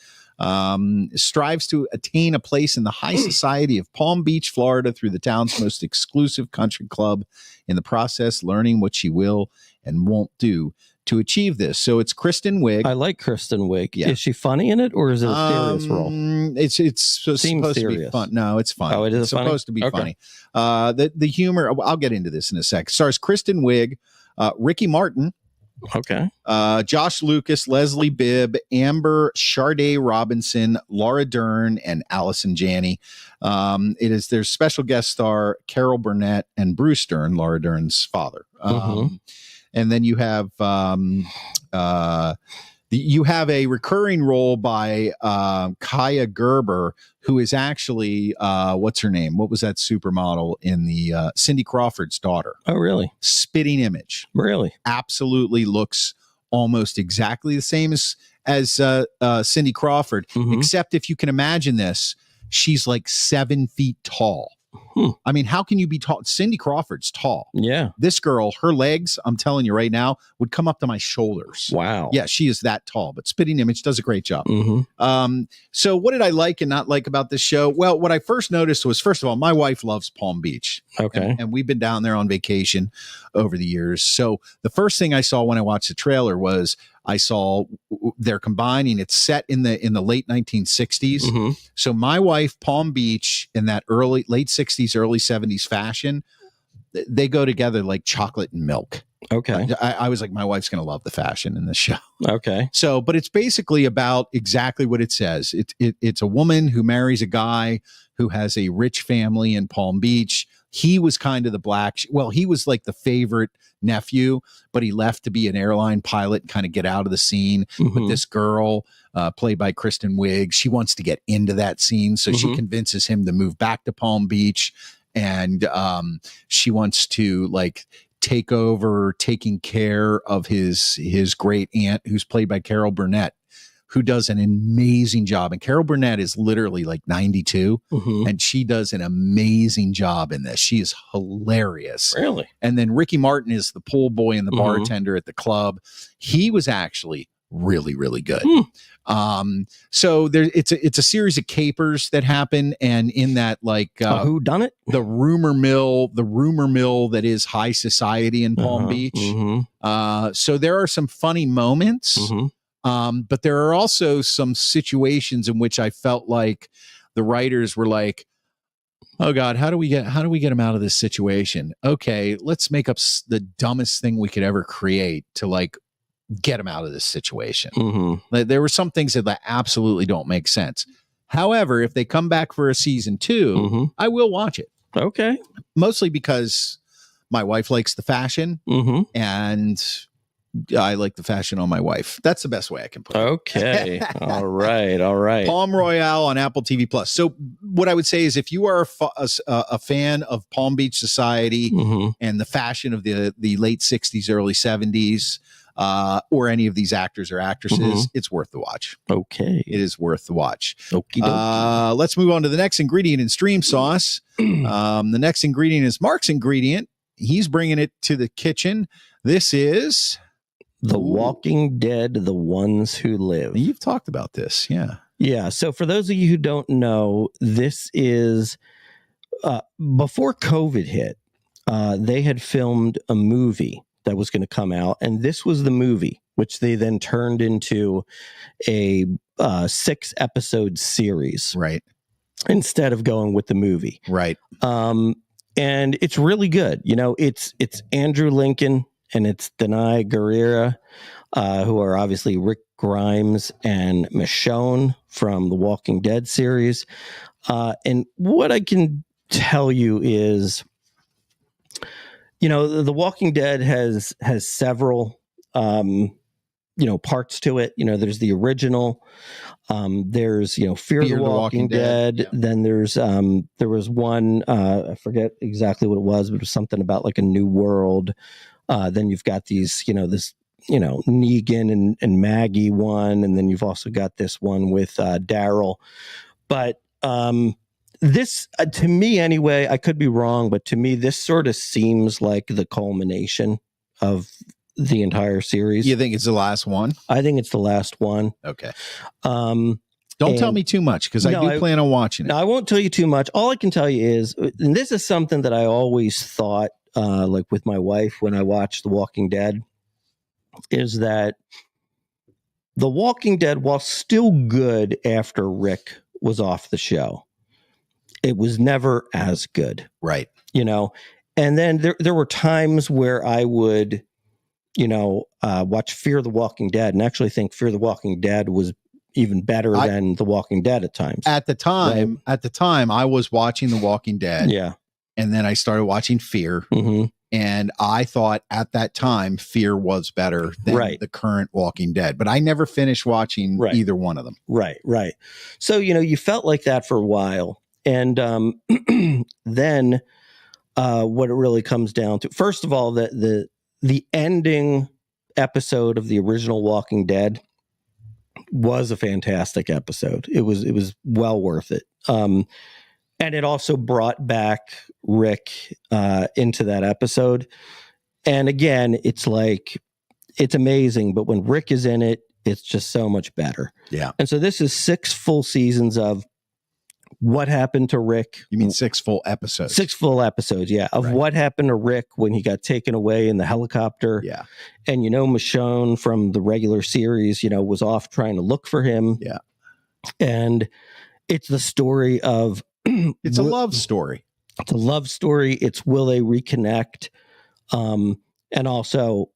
[SPEAKER 1] strives to attain a place in the high society of Palm Beach, Florida, through the town's most exclusive country club. In the process, learning what she will and won't do to achieve this. So it's Kristen Wiig.
[SPEAKER 2] I like Kristen Wiig.
[SPEAKER 1] Yeah.
[SPEAKER 2] Is she funny in it, or is it a serious role?
[SPEAKER 1] It's supposed to be fun. No, it's funny.
[SPEAKER 2] Oh, it is
[SPEAKER 1] it's supposed to be
[SPEAKER 2] okay.
[SPEAKER 1] funny. The humor, I'll get into this in a sec. Stars Kristen Wiig, Ricky Martin,
[SPEAKER 2] okay,
[SPEAKER 1] Josh Lucas, Leslie Bibb, Amber Sharday Robinson, Laura Dern, and Allison Janney. There's special guest star Carol Burnett and Bruce Dern, Laura Dern's father. And then you have you have a recurring role by Kaya Gerber, who is actually what's her name? What was that supermodel in the Cindy Crawford's daughter?
[SPEAKER 2] Oh, really?
[SPEAKER 1] Spitting image.
[SPEAKER 2] Really?
[SPEAKER 1] Absolutely looks almost exactly the same as Cindy Crawford, except if you can imagine this, she's like 7 feet tall. I mean, how can you be tall? Cindy Crawford's tall.
[SPEAKER 2] Yeah.
[SPEAKER 1] This girl, her legs, I'm telling you right now, would come up to my shoulders.
[SPEAKER 2] Wow.
[SPEAKER 1] Yeah, she is that tall, but Spitting Image does a great job. So what did I like and not like about this show? Well, what I first noticed was, first of all, my wife loves Palm Beach.
[SPEAKER 2] Okay.
[SPEAKER 1] And we've been down there on vacation over the years. So the first thing I saw when I watched the trailer was I saw they're combining. It's set in the late 1960s. So my wife, Palm Beach, in that late 60s, early 70s fashion, they go together like chocolate and milk.
[SPEAKER 2] Okay.
[SPEAKER 1] I was like, my wife's going to love the fashion in this show.
[SPEAKER 2] Okay.
[SPEAKER 1] So, but it's basically about exactly what it says. It's a woman who marries a guy who has a rich family in Palm Beach. He was kind of he was like the favorite nephew, but he left to be an airline pilot and kind of get out of the scene. But this girl, played by Kristen Wiig, she wants to get into that scene. So she convinces him to move back to Palm Beach. And she wants to like take over taking care of his great aunt, who's played by Carol Burnett, who does an amazing job. And Carol Burnett is literally like 92, and she does an amazing job in this. She is hilarious.
[SPEAKER 2] Really?
[SPEAKER 1] And then Ricky Martin is the pool boy and the bartender at the club. He was actually really, really good. So it's a series of capers that happen, and in that, like,
[SPEAKER 2] who done it?
[SPEAKER 1] The rumor mill that is high society in Palm Beach. So there are some funny moments. But there are also some situations in which I felt like the writers were like, oh God, how do we get him out of this situation? Okay, let's make up the dumbest thing we could ever create to like get him out of this situation.
[SPEAKER 2] Mm-hmm.
[SPEAKER 1] There were some things that absolutely don't make sense. However, if they come back for a season 2,
[SPEAKER 2] Mm-hmm.
[SPEAKER 1] I will watch it.
[SPEAKER 2] Okay.
[SPEAKER 1] Mostly because my wife likes the fashion,
[SPEAKER 2] Mm-hmm.
[SPEAKER 1] and I like the fashion on my wife. That's the best way I can put it.
[SPEAKER 2] Okay. All right.
[SPEAKER 1] Palm Royale on Apple TV Plus. So what I would say is, if you are a fan of Palm Beach society
[SPEAKER 2] Mm-hmm.
[SPEAKER 1] and the fashion of the late 60s, early 70s, or any of these actors or actresses, it's worth the watch.
[SPEAKER 2] Okay.
[SPEAKER 1] It is worth the watch.
[SPEAKER 2] Okie dokie.
[SPEAKER 1] Let's move on to the next ingredient in Stream Sauce. The next ingredient is Mark's ingredient. He's bringing it to the kitchen. This is
[SPEAKER 2] The Walking Dead, The Ones Who Live.
[SPEAKER 1] You've talked about this, yeah.
[SPEAKER 2] Yeah. So for those of you who don't know, this is before COVID hit. They had filmed a movie that was going to come out, and this was the movie, which they then turned into a 6-episode series,
[SPEAKER 1] right?
[SPEAKER 2] Instead of going with the movie,
[SPEAKER 1] right?
[SPEAKER 2] And it's really good. You know, it's Andrew Lincoln and it's Denai Guerrera, who are obviously Rick Grimes and Michonne from the Walking Dead series. And what I can tell you is, you know, the Walking Dead has several, parts to it. You know, there's the original, there's, Fear the Walking Dead. Yeah. Then there was one, I forget exactly what it was, but it was something about like a new world. Then you've got these, Negan and Maggie one, and then you've also got this one with Daryl. But this, to me anyway, I could be wrong, but to me, this sort of seems like the culmination of the entire series.
[SPEAKER 1] You think it's the last one?
[SPEAKER 2] I think it's the last one.
[SPEAKER 1] Okay. Don't tell me too much, because I do plan on watching it.
[SPEAKER 2] No, I won't tell you too much. All I can tell you is, and this is something that I always thought, like with my wife when I watched The Walking Dead, is that The Walking Dead, while still good after Rick was off the show, it was never as good.
[SPEAKER 1] Right.
[SPEAKER 2] And then there were times where I would, watch Fear the Walking Dead and actually think Fear the Walking Dead was even better than The Walking Dead at times.
[SPEAKER 1] At the time, I was watching The Walking Dead.
[SPEAKER 2] Yeah.
[SPEAKER 1] And then I started watching Fear. Mm-hmm. And I thought at that time Fear was better than the current Walking Dead. But I never finished watching either one of them.
[SPEAKER 2] Right. So, you felt like that for a while. And then what it really comes down to, first of all, the ending episode of the original Walking Dead was a fantastic episode. It was well worth it. And it also brought back Rick into that episode. And again, it's amazing, but when Rick is in it, it's just so much better.
[SPEAKER 1] Yeah.
[SPEAKER 2] And so this is 6 full seasons of what happened to Rick.
[SPEAKER 1] You mean 6 full episodes?
[SPEAKER 2] 6 full episodes, yeah, of what happened to Rick when he got taken away in the helicopter.
[SPEAKER 1] Yeah.
[SPEAKER 2] And, Michonne from the regular series, was off trying to look for him.
[SPEAKER 1] Yeah.
[SPEAKER 2] And it's the story of...
[SPEAKER 1] It's a love story.
[SPEAKER 2] It's a love story. It's will they reconnect? And also,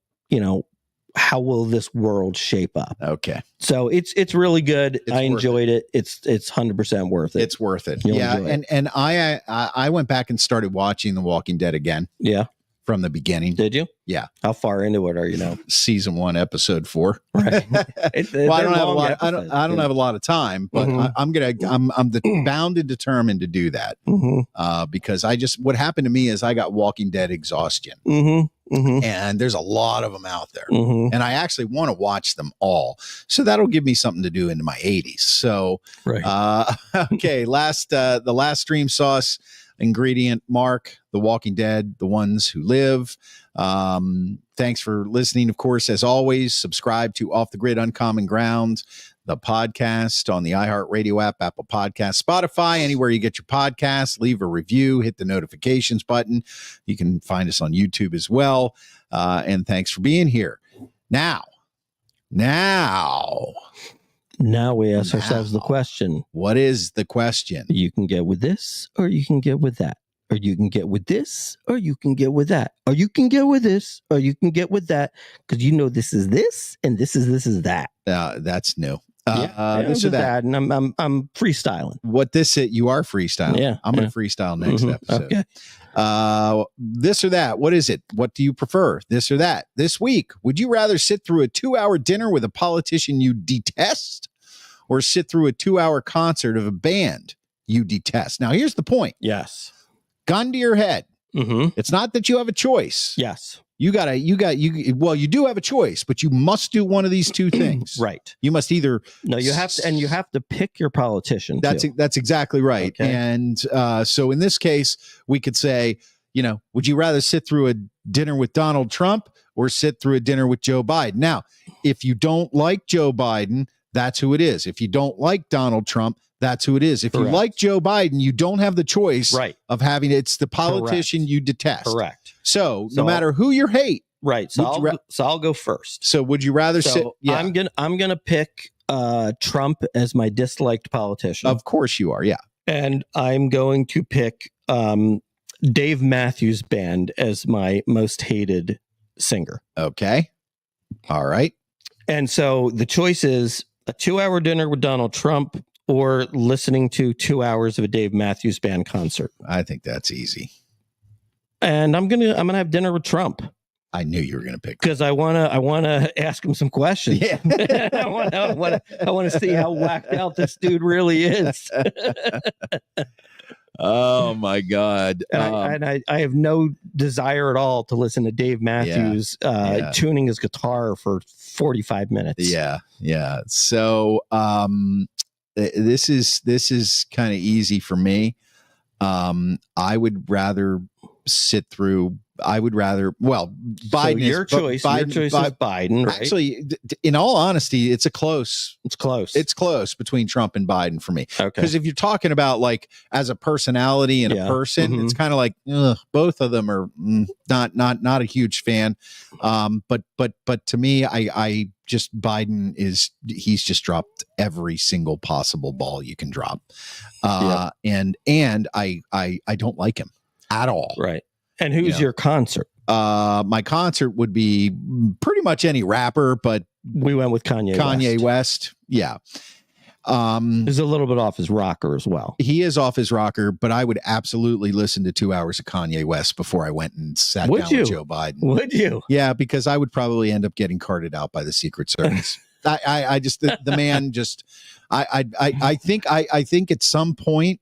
[SPEAKER 2] how will this world shape up?
[SPEAKER 1] Okay.
[SPEAKER 2] So it's really good. I enjoyed it. It's 100% worth it.
[SPEAKER 1] It's worth it. Yeah. And I went back and started watching The Walking Dead again.
[SPEAKER 2] Yeah.
[SPEAKER 1] From the beginning.
[SPEAKER 2] Did you?
[SPEAKER 1] Yeah.
[SPEAKER 2] How far into it are you now?
[SPEAKER 1] Season 1, episode 4.
[SPEAKER 2] Right.
[SPEAKER 1] Well, I don't have a lot. I don't have a lot of time, but I'm bound and determined to do that. Mm-hmm. Because what happened to me is I got Walking Dead exhaustion. Mm-hmm. Mm-hmm. And there's a lot of them out there. Mm-hmm. And I actually want to watch them all. So that'll give me something to do into my 80s. So, okay. The last Stream Sauce ingredient, Mark, The Walking Dead, The Ones Who Live. Thanks for listening. Of course, as always, subscribe to Off the Grid Uncommon Ground, the podcast on the iHeartRadio app, Apple Podcasts, Spotify, anywhere you get your podcasts. Leave a review, hit the notifications button. You can find us on YouTube as well. And thanks for being here. Now, Now
[SPEAKER 2] we ask ourselves the question.
[SPEAKER 1] What is the question?
[SPEAKER 2] You can get with this, or you can get with that. Or you can get with this, or you can get with that. Or you can get with this, or you can get with that. Because this is this, and this is that.
[SPEAKER 1] That's new.
[SPEAKER 2] This or that, and I'm freestyling.
[SPEAKER 1] What this is? You are freestyling.
[SPEAKER 2] Yeah,
[SPEAKER 1] I'm going to freestyle next episode.
[SPEAKER 2] Okay.
[SPEAKER 1] This or that? What is it? What do you prefer? This or that? This week, would you rather sit through a 2-hour dinner with a politician you detest, or sit through a 2-hour concert of a band you detest? Now, here's the point.
[SPEAKER 2] Yes.
[SPEAKER 1] Gun to your head.
[SPEAKER 2] Mm-hmm.
[SPEAKER 1] It's not that you have a choice.
[SPEAKER 2] Yes.
[SPEAKER 1] You do have a choice, but you must do one of these two things.
[SPEAKER 2] Right.
[SPEAKER 1] You must either.
[SPEAKER 2] No, you have to pick your politician.
[SPEAKER 1] That's exactly right.
[SPEAKER 2] Okay.
[SPEAKER 1] And so in this case, we could say, would you rather sit through a dinner with Donald Trump or sit through a dinner with Joe Biden? Now, if you don't like Joe Biden, that's who it is. If you don't like Donald Trump, that's who it is. If
[SPEAKER 2] Correct.
[SPEAKER 1] you like Joe Biden, you don't have the choice
[SPEAKER 2] of
[SPEAKER 1] having it's the politician
[SPEAKER 2] Correct.
[SPEAKER 1] You detest.
[SPEAKER 2] Correct.
[SPEAKER 1] So no matter who you hate.
[SPEAKER 2] Right. So I'll go first.
[SPEAKER 1] So would you rather sit? Yeah.
[SPEAKER 2] I'm gonna pick Trump as my disliked politician.
[SPEAKER 1] Of course you are. Yeah.
[SPEAKER 2] And I'm going to pick Dave Matthews Band as my most hated singer.
[SPEAKER 1] Okay. All right.
[SPEAKER 2] And so the choice is a 2-hour dinner with Donald Trump or listening to 2 hours of a Dave Matthews Band concert.
[SPEAKER 1] I think that's easy.
[SPEAKER 2] And I'm gonna have dinner with Trump.
[SPEAKER 1] I knew you were going to pick
[SPEAKER 2] because I wanna ask him some questions.
[SPEAKER 1] Yeah.
[SPEAKER 2] I want to see how whacked out this dude really is.
[SPEAKER 1] Oh my God!
[SPEAKER 2] And I have no desire at all to listen to Dave Matthews tuning his guitar for 45 minutes.
[SPEAKER 1] Yeah. So this is kind of easy for me. I would rather sit through. Biden.
[SPEAKER 2] So your choice is Biden, right?
[SPEAKER 1] Actually, in all honesty, it's close.
[SPEAKER 2] It's close
[SPEAKER 1] Between Trump and Biden for me.
[SPEAKER 2] Okay.
[SPEAKER 1] Because if you're talking about like as a personality and a person, it's kind of like both of them are not a huge fan. But to me, I just Biden he's just dropped every single possible ball you can drop, and I don't like him at all.
[SPEAKER 2] Right. And who's your concert?
[SPEAKER 1] My concert would be pretty much any rapper, but
[SPEAKER 2] we went with Kanye
[SPEAKER 1] West. Yeah.
[SPEAKER 2] He's a little bit off his rocker as well.
[SPEAKER 1] He is off his rocker, but I would absolutely listen to 2 hours of Kanye West before I went and sat down with Joe Biden.
[SPEAKER 2] Would you?
[SPEAKER 1] Yeah, because I would probably end up getting carted out by the Secret Service. I just the man just I think at some point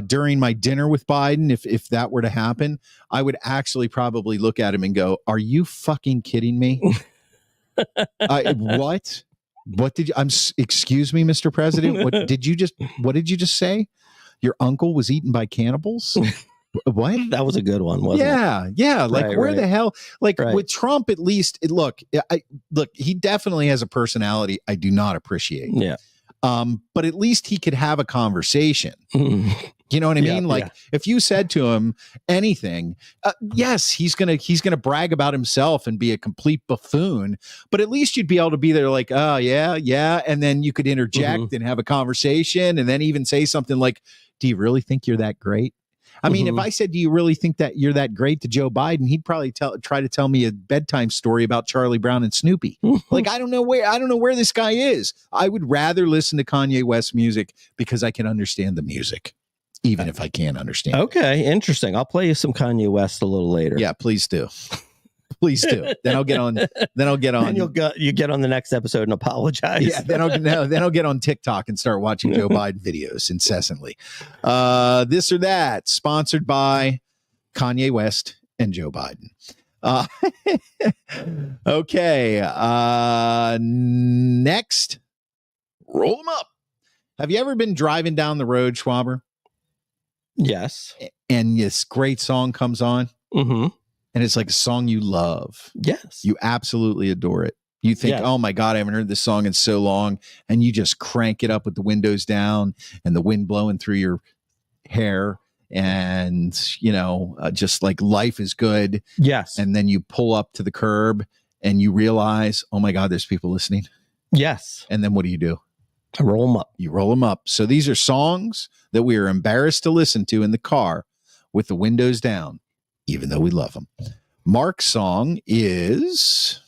[SPEAKER 1] during my dinner with Biden, if that were to happen, I would actually probably look at him and go, "Are you fucking kidding me? What? What did you? Excuse me, Mr. President. What did you just say? Your uncle was eaten by cannibals? What?
[SPEAKER 2] That was a good one, wasn't it?
[SPEAKER 1] Yeah. Like where the hell? Like with Trump, at least, look. He definitely has a personality I do not appreciate.
[SPEAKER 2] Yeah.
[SPEAKER 1] But at least he could have a conversation. You know what I mean? Like if you said to him anything, yes, he's gonna brag about himself and be a complete buffoon. But at least you'd be able to be there, like, oh yeah, and then you could interject and have a conversation, and then even say something like, "Do you really think you're that great?" I mean, if I said, "Do you really think that you're that great?" to Joe Biden, he'd probably try to tell me a bedtime story about Charlie Brown and Snoopy. Like, I don't know where this guy is. I would rather listen to Kanye West music because I can understand the music, even if I can't understand.
[SPEAKER 2] Okay, interesting. I'll play you some Kanye West a little later.
[SPEAKER 1] Yeah, please do. Please do. Then I'll get on.
[SPEAKER 2] And you get on the next episode and apologize.
[SPEAKER 1] Yeah. Then I'll get on TikTok and start watching Joe Biden videos incessantly. This or that, sponsored by Kanye West and Joe Biden. Okay. Next, roll them up. Have you ever been driving down the road, Schwaber?
[SPEAKER 2] Yes.
[SPEAKER 1] And this great song comes on?
[SPEAKER 2] Mm-hmm.
[SPEAKER 1] And it's like a song you love.
[SPEAKER 2] Yes.
[SPEAKER 1] You absolutely adore it. You think, oh my God, I haven't heard this song in so long. And you just crank it up with the windows down and the wind blowing through your hair. And, just like life is good.
[SPEAKER 2] Yes.
[SPEAKER 1] And then you pull up to the curb and you realize, oh my God, there's people listening.
[SPEAKER 2] Yes.
[SPEAKER 1] And then what do?
[SPEAKER 2] I roll them up.
[SPEAKER 1] You roll them up. So these are songs that we are embarrassed to listen to in the car with the windows down, even though we love them. Mark's song is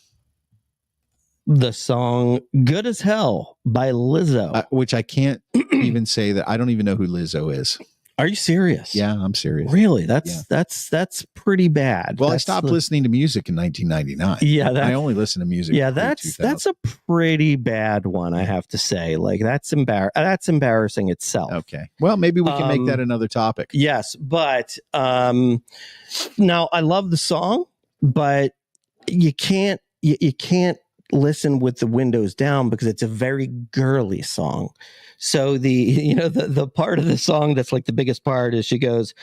[SPEAKER 2] the song Good as Hell by Lizzo.
[SPEAKER 1] Which I can't even say that. I don't even know who Lizzo is.
[SPEAKER 2] Are you serious?
[SPEAKER 1] Yeah, I'm serious.
[SPEAKER 2] Really? That's pretty bad.
[SPEAKER 1] Well,
[SPEAKER 2] that's
[SPEAKER 1] I stopped listening to music in 1999.
[SPEAKER 2] Yeah,
[SPEAKER 1] I only listen to music.
[SPEAKER 2] Yeah, that's a pretty bad one, I have to say. Like that's embarrassing itself.
[SPEAKER 1] Okay. Well, maybe we can make that another topic.
[SPEAKER 2] Yes, but now I love the song, but you can't listen with the windows down because it's a very girly song. So the part of the song that's like the biggest part is she goes,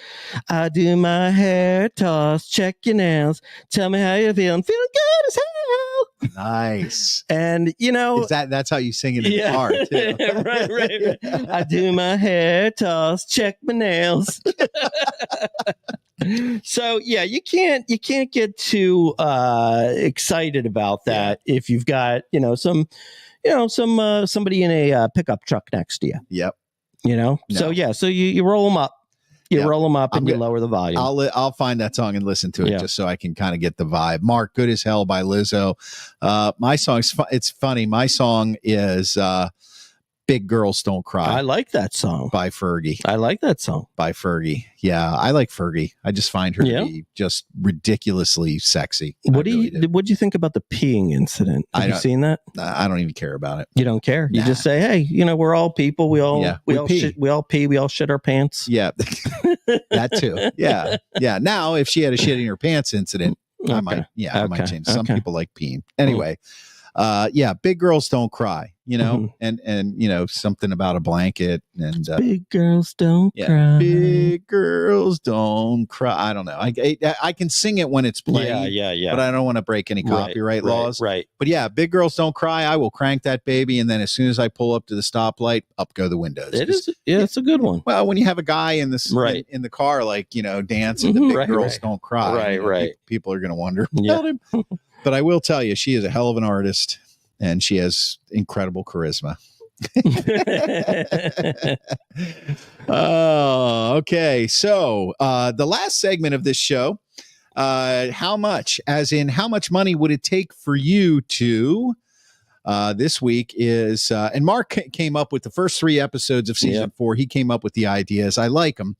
[SPEAKER 2] I do my hair toss, check your nails, tell me how you're feeling good as hell.
[SPEAKER 1] Nice.
[SPEAKER 2] And
[SPEAKER 1] that's how you sing it in the car too.
[SPEAKER 2] right. I do my hair toss, check my nails. So yeah, you can't get too excited about that if you've got somebody in a pickup truck next to you.
[SPEAKER 1] Yep.
[SPEAKER 2] No. So you roll them up. Roll them up and you lower the volume.
[SPEAKER 1] I'll find that song and listen to it just so I can kind of get the vibe. Mark, Good as Hell by Lizzo. My song it's funny. My song is Big Girls Don't Cry.
[SPEAKER 2] I like that song
[SPEAKER 1] by Fergie.
[SPEAKER 2] I like that song
[SPEAKER 1] by Fergie. Yeah, I like Fergie. I just find her to be just ridiculously sexy.
[SPEAKER 2] What'd you think about the peeing incident? Have you seen that?
[SPEAKER 1] I don't even care about it.
[SPEAKER 2] You don't care. You just say, hey, we're all people. We all pee. We all shit our pants.
[SPEAKER 1] Yeah, that too. Yeah. Now, if she had a shit in her pants incident, I might change. Some people like peeing. Anyway. Big girls don't cry, and something about a blanket and
[SPEAKER 2] big girls don't cry.
[SPEAKER 1] Big girls don't cry. I don't know. I can sing it when it's playing. Yeah. But I don't want to break any copyright laws.
[SPEAKER 2] Right.
[SPEAKER 1] But yeah, Big Girls Don't Cry. I will crank that baby, and then as soon as I pull up to the stoplight, up go the windows.
[SPEAKER 2] It is. Yeah, it's a good one.
[SPEAKER 1] Well, when you have a guy in this in the car, dancing the Big Girls Don't Cry.
[SPEAKER 2] Right.
[SPEAKER 1] People are going to wonder about him. But I will tell you, she is a hell of an artist, and she has incredible charisma. Oh, okay. So the last segment of this show, how much money would it take for you to this week is, and Mark came up with the first 3 episodes of season 4. He came up with the ideas. I like them.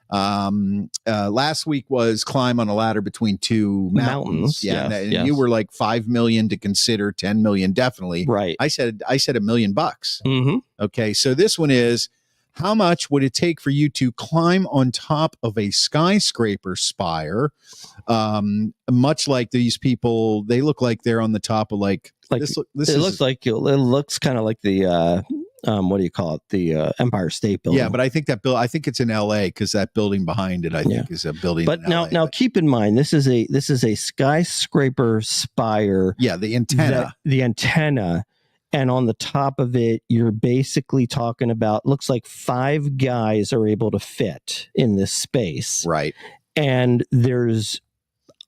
[SPEAKER 1] Last week was climb on a ladder between 2 mountains. And you were like 5 million to consider, 10 million definitely.
[SPEAKER 2] Right.
[SPEAKER 1] I said $1 million.
[SPEAKER 2] Mm-hmm.
[SPEAKER 1] Okay, so this one is, how much would it take for you to climb on top of a skyscraper spire? Much like these people, they look like they're on the top of it looks kind of like the what do you call it? The Empire State Building. Yeah, but I think I think it's in LA because that building behind it, I think, is a building.
[SPEAKER 2] But now keep in mind, this is a skyscraper spire.
[SPEAKER 1] Yeah, the antenna.
[SPEAKER 2] And on the top of it, you're basically talking about, looks like 5 guys are able to fit in this space.
[SPEAKER 1] Right.
[SPEAKER 2] And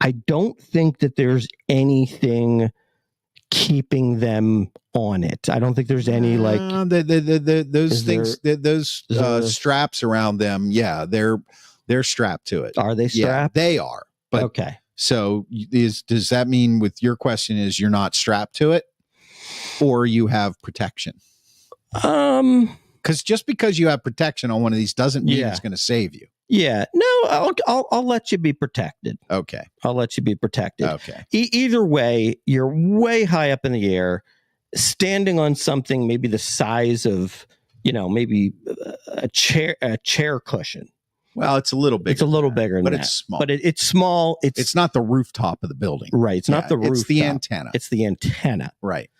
[SPEAKER 2] I don't think that there's anything keeping them on it. I don't think there's any
[SPEAKER 1] those things, those straps around them. Yeah, they're strapped to it.
[SPEAKER 2] Are they strapped?
[SPEAKER 1] Yeah, they are. But
[SPEAKER 2] okay.
[SPEAKER 1] So does that mean, with your question, is you're not strapped to it, or you have protection? Because just because you have protection on one of these doesn't mean it's going to save you.
[SPEAKER 2] Yeah. No, I'll let you be protected.
[SPEAKER 1] Okay.
[SPEAKER 2] I'll let you be protected.
[SPEAKER 1] Okay.
[SPEAKER 2] Either way, you're way high up in the air, standing on something maybe the size of, maybe a chair cushion.
[SPEAKER 1] Well, it's a little bigger.
[SPEAKER 2] It's a little bigger than
[SPEAKER 1] but
[SPEAKER 2] that.
[SPEAKER 1] It's small.
[SPEAKER 2] But it's small. It's not
[SPEAKER 1] the rooftop of the building.
[SPEAKER 2] Right. It's not the rooftop.
[SPEAKER 1] It's the antenna.
[SPEAKER 2] It's the antenna.
[SPEAKER 1] Right.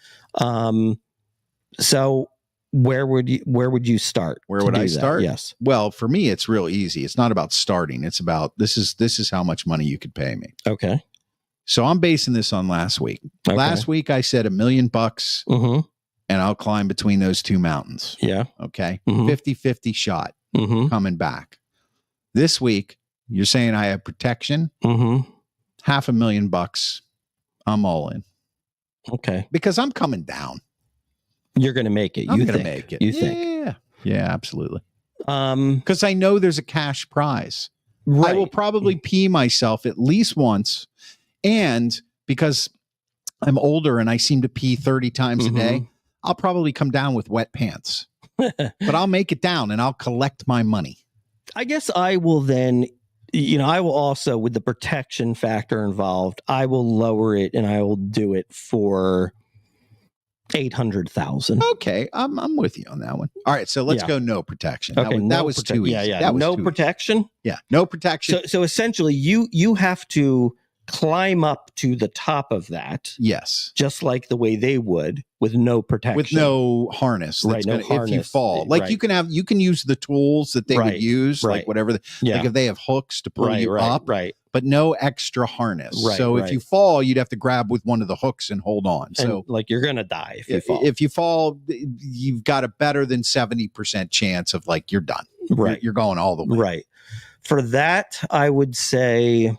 [SPEAKER 2] So where would you start?
[SPEAKER 1] Where would I start?
[SPEAKER 2] Yes.
[SPEAKER 1] Well, for me, it's real easy. It's not about starting. It's about this is how much money you could pay me.
[SPEAKER 2] Okay.
[SPEAKER 1] So I'm basing this on last week. Okay. Last week I said $1 million, and I'll climb between those 2 mountains.
[SPEAKER 2] Yeah.
[SPEAKER 1] Okay.
[SPEAKER 2] Mm-hmm.
[SPEAKER 1] 50-50 shot coming back. This week, you're saying I have protection. $500,000. I'm all in.
[SPEAKER 2] Okay.
[SPEAKER 1] Because I'm coming down.
[SPEAKER 2] You're going to make it.
[SPEAKER 1] I'm
[SPEAKER 2] You
[SPEAKER 1] going to
[SPEAKER 2] think.
[SPEAKER 1] make it.
[SPEAKER 2] You think.
[SPEAKER 1] Yeah, absolutely. Because I know there's a cash prize.
[SPEAKER 2] Right.
[SPEAKER 1] I will probably pee myself at least once. And because I'm older and I seem to pee 30 times a day, I'll probably come down with wet pants. But I'll make it down and I'll collect my money.
[SPEAKER 2] I guess I will then, I will also, with the protection factor involved, I will lower it and I will do it for 800,000.
[SPEAKER 1] Okay, I'm with you on that one. All right, so let's go no protection.
[SPEAKER 2] Okay,
[SPEAKER 1] that was too easy.
[SPEAKER 2] Yeah.
[SPEAKER 1] That was
[SPEAKER 2] no
[SPEAKER 1] too
[SPEAKER 2] protection.
[SPEAKER 1] Easy. Yeah, no protection.
[SPEAKER 2] So essentially, you have to climb up to the top of that.
[SPEAKER 1] Yes,
[SPEAKER 2] just like the way they would with no protection,
[SPEAKER 1] with no harness.
[SPEAKER 2] Right, no harness.
[SPEAKER 1] If you fall, like you can use the tools that they would use, like whatever. Like if they have hooks to pull you up, but no extra harness. So if you fall, you'd have to grab with one of the hooks and hold on. So
[SPEAKER 2] like you're gonna die if you fall.
[SPEAKER 1] If you fall, you've got a better than 70% chance of like you're done.
[SPEAKER 2] Right,
[SPEAKER 1] you're going all the way.
[SPEAKER 2] Right. For that, I would say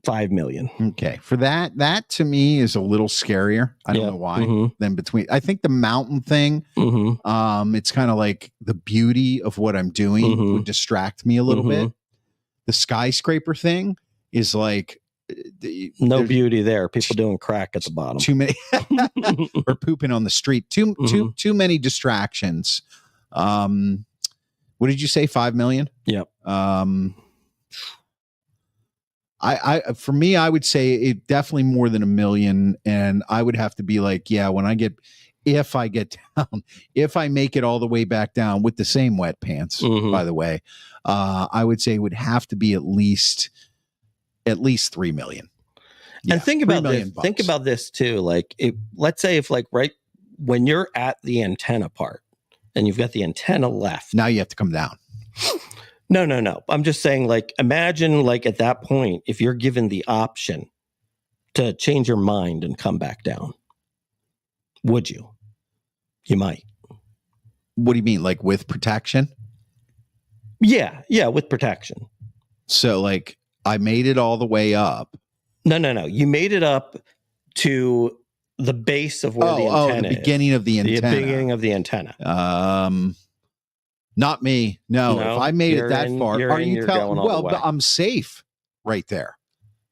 [SPEAKER 2] 5 million.
[SPEAKER 1] Okay. For that to me is a little scarier. I don't know why. Than between, I think the mountain thing, it's kind of like the beauty of what I'm doing would distract me a little bit. The skyscraper thing is like
[SPEAKER 2] no beauty there. People doing crack at the bottom.
[SPEAKER 1] Too many or pooping on the street. Too many distractions. What did you say? 5 million?
[SPEAKER 2] Yep.
[SPEAKER 1] For me, I would say it definitely more than 1 million. And I would have to be like, yeah, if I get down, if I make it all the way back down with the same wet pants, by the way, I would say it would have to be at least 3 million. Yeah,
[SPEAKER 2] and think about this. Think about this too. Like, let's say if like right when you're at the antenna part and you've got the antenna left,
[SPEAKER 1] now you have to come down.
[SPEAKER 2] No. I'm just saying, like, imagine like at that point, if you're given the option to change your mind and come back down, would you? You might.
[SPEAKER 1] What do you mean? Like with protection?
[SPEAKER 2] Yeah, with protection.
[SPEAKER 1] So like I made it all the way up.
[SPEAKER 2] No. You made it up to the base of where the antenna
[SPEAKER 1] the beginning of the antenna.
[SPEAKER 2] The beginning of the antenna.
[SPEAKER 1] Not me. No, if I made it that far, are you telling? Well, but I'm safe right there.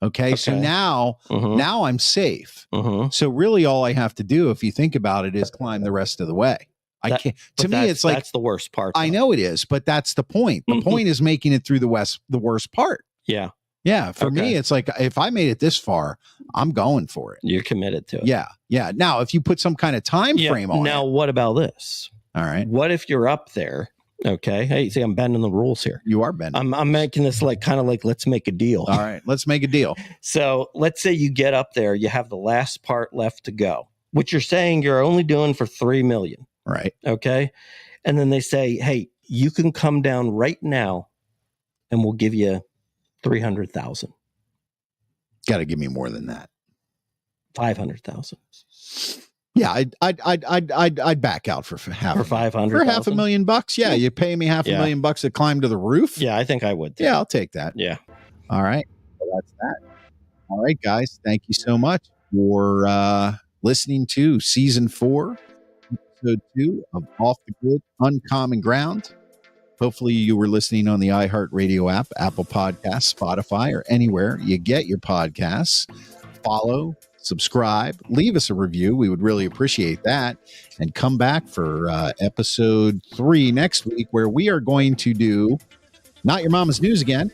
[SPEAKER 1] Okay. So now I'm safe. So really all I have to do, if you think about it, is climb the rest of the way. I can't. To me, it's like
[SPEAKER 2] that's the worst part. Though.
[SPEAKER 1] I know it is, but that's the point. The point is making it through the worst part.
[SPEAKER 2] Yeah.
[SPEAKER 1] Yeah. For me, it's like if I made it this far, I'm going for it.
[SPEAKER 2] You're committed to it.
[SPEAKER 1] Yeah. Yeah. Now, if you put some kind of time frame on
[SPEAKER 2] now, what about this?
[SPEAKER 1] All right.
[SPEAKER 2] What if you're up there? Okay. Hey, see, I'm bending the rules here.
[SPEAKER 1] You are bending.
[SPEAKER 2] I'm making this like kind of like, let's make a deal.
[SPEAKER 1] All right. Let's make a deal.
[SPEAKER 2] So let's say you get up there, you have the last part left to go, which you're saying you're only doing for 3 million.
[SPEAKER 1] Right.
[SPEAKER 2] Okay. And then they say, hey, you can come down right now and we'll give you 300,000.
[SPEAKER 1] Got to give me more than that.
[SPEAKER 2] 500,000.
[SPEAKER 1] Yeah, I'd back out for half
[SPEAKER 2] for 500
[SPEAKER 1] for $500,000. Yeah, you pay me $500,000 to climb to the roof.
[SPEAKER 2] Yeah, I think I would.
[SPEAKER 1] Yeah, I'll take that.
[SPEAKER 2] Yeah.
[SPEAKER 1] All right. Well, that's that. All right, guys. Thank you so much for listening to season 4, episode 2 of Off the Grid, Uncommon Ground. Hopefully you were listening on the iHeartRadio app, Apple Podcasts, Spotify, or anywhere you get your podcasts. Follow, subscribe, leave us a review. We would really appreciate that. And come back for episode 3 next week, where we are going to do Not Your Mama's News again,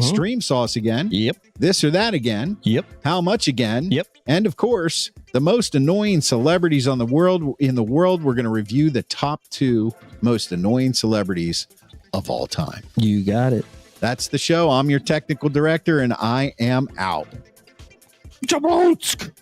[SPEAKER 1] Stream Sauce again, This or That again, How Much again, and of course, the most annoying celebrities in the world. We're going to review the top 2 most annoying celebrities of all time.
[SPEAKER 2] You got it.
[SPEAKER 1] That's the show. I'm your technical director, and I am out.
[SPEAKER 2] Jabronsk.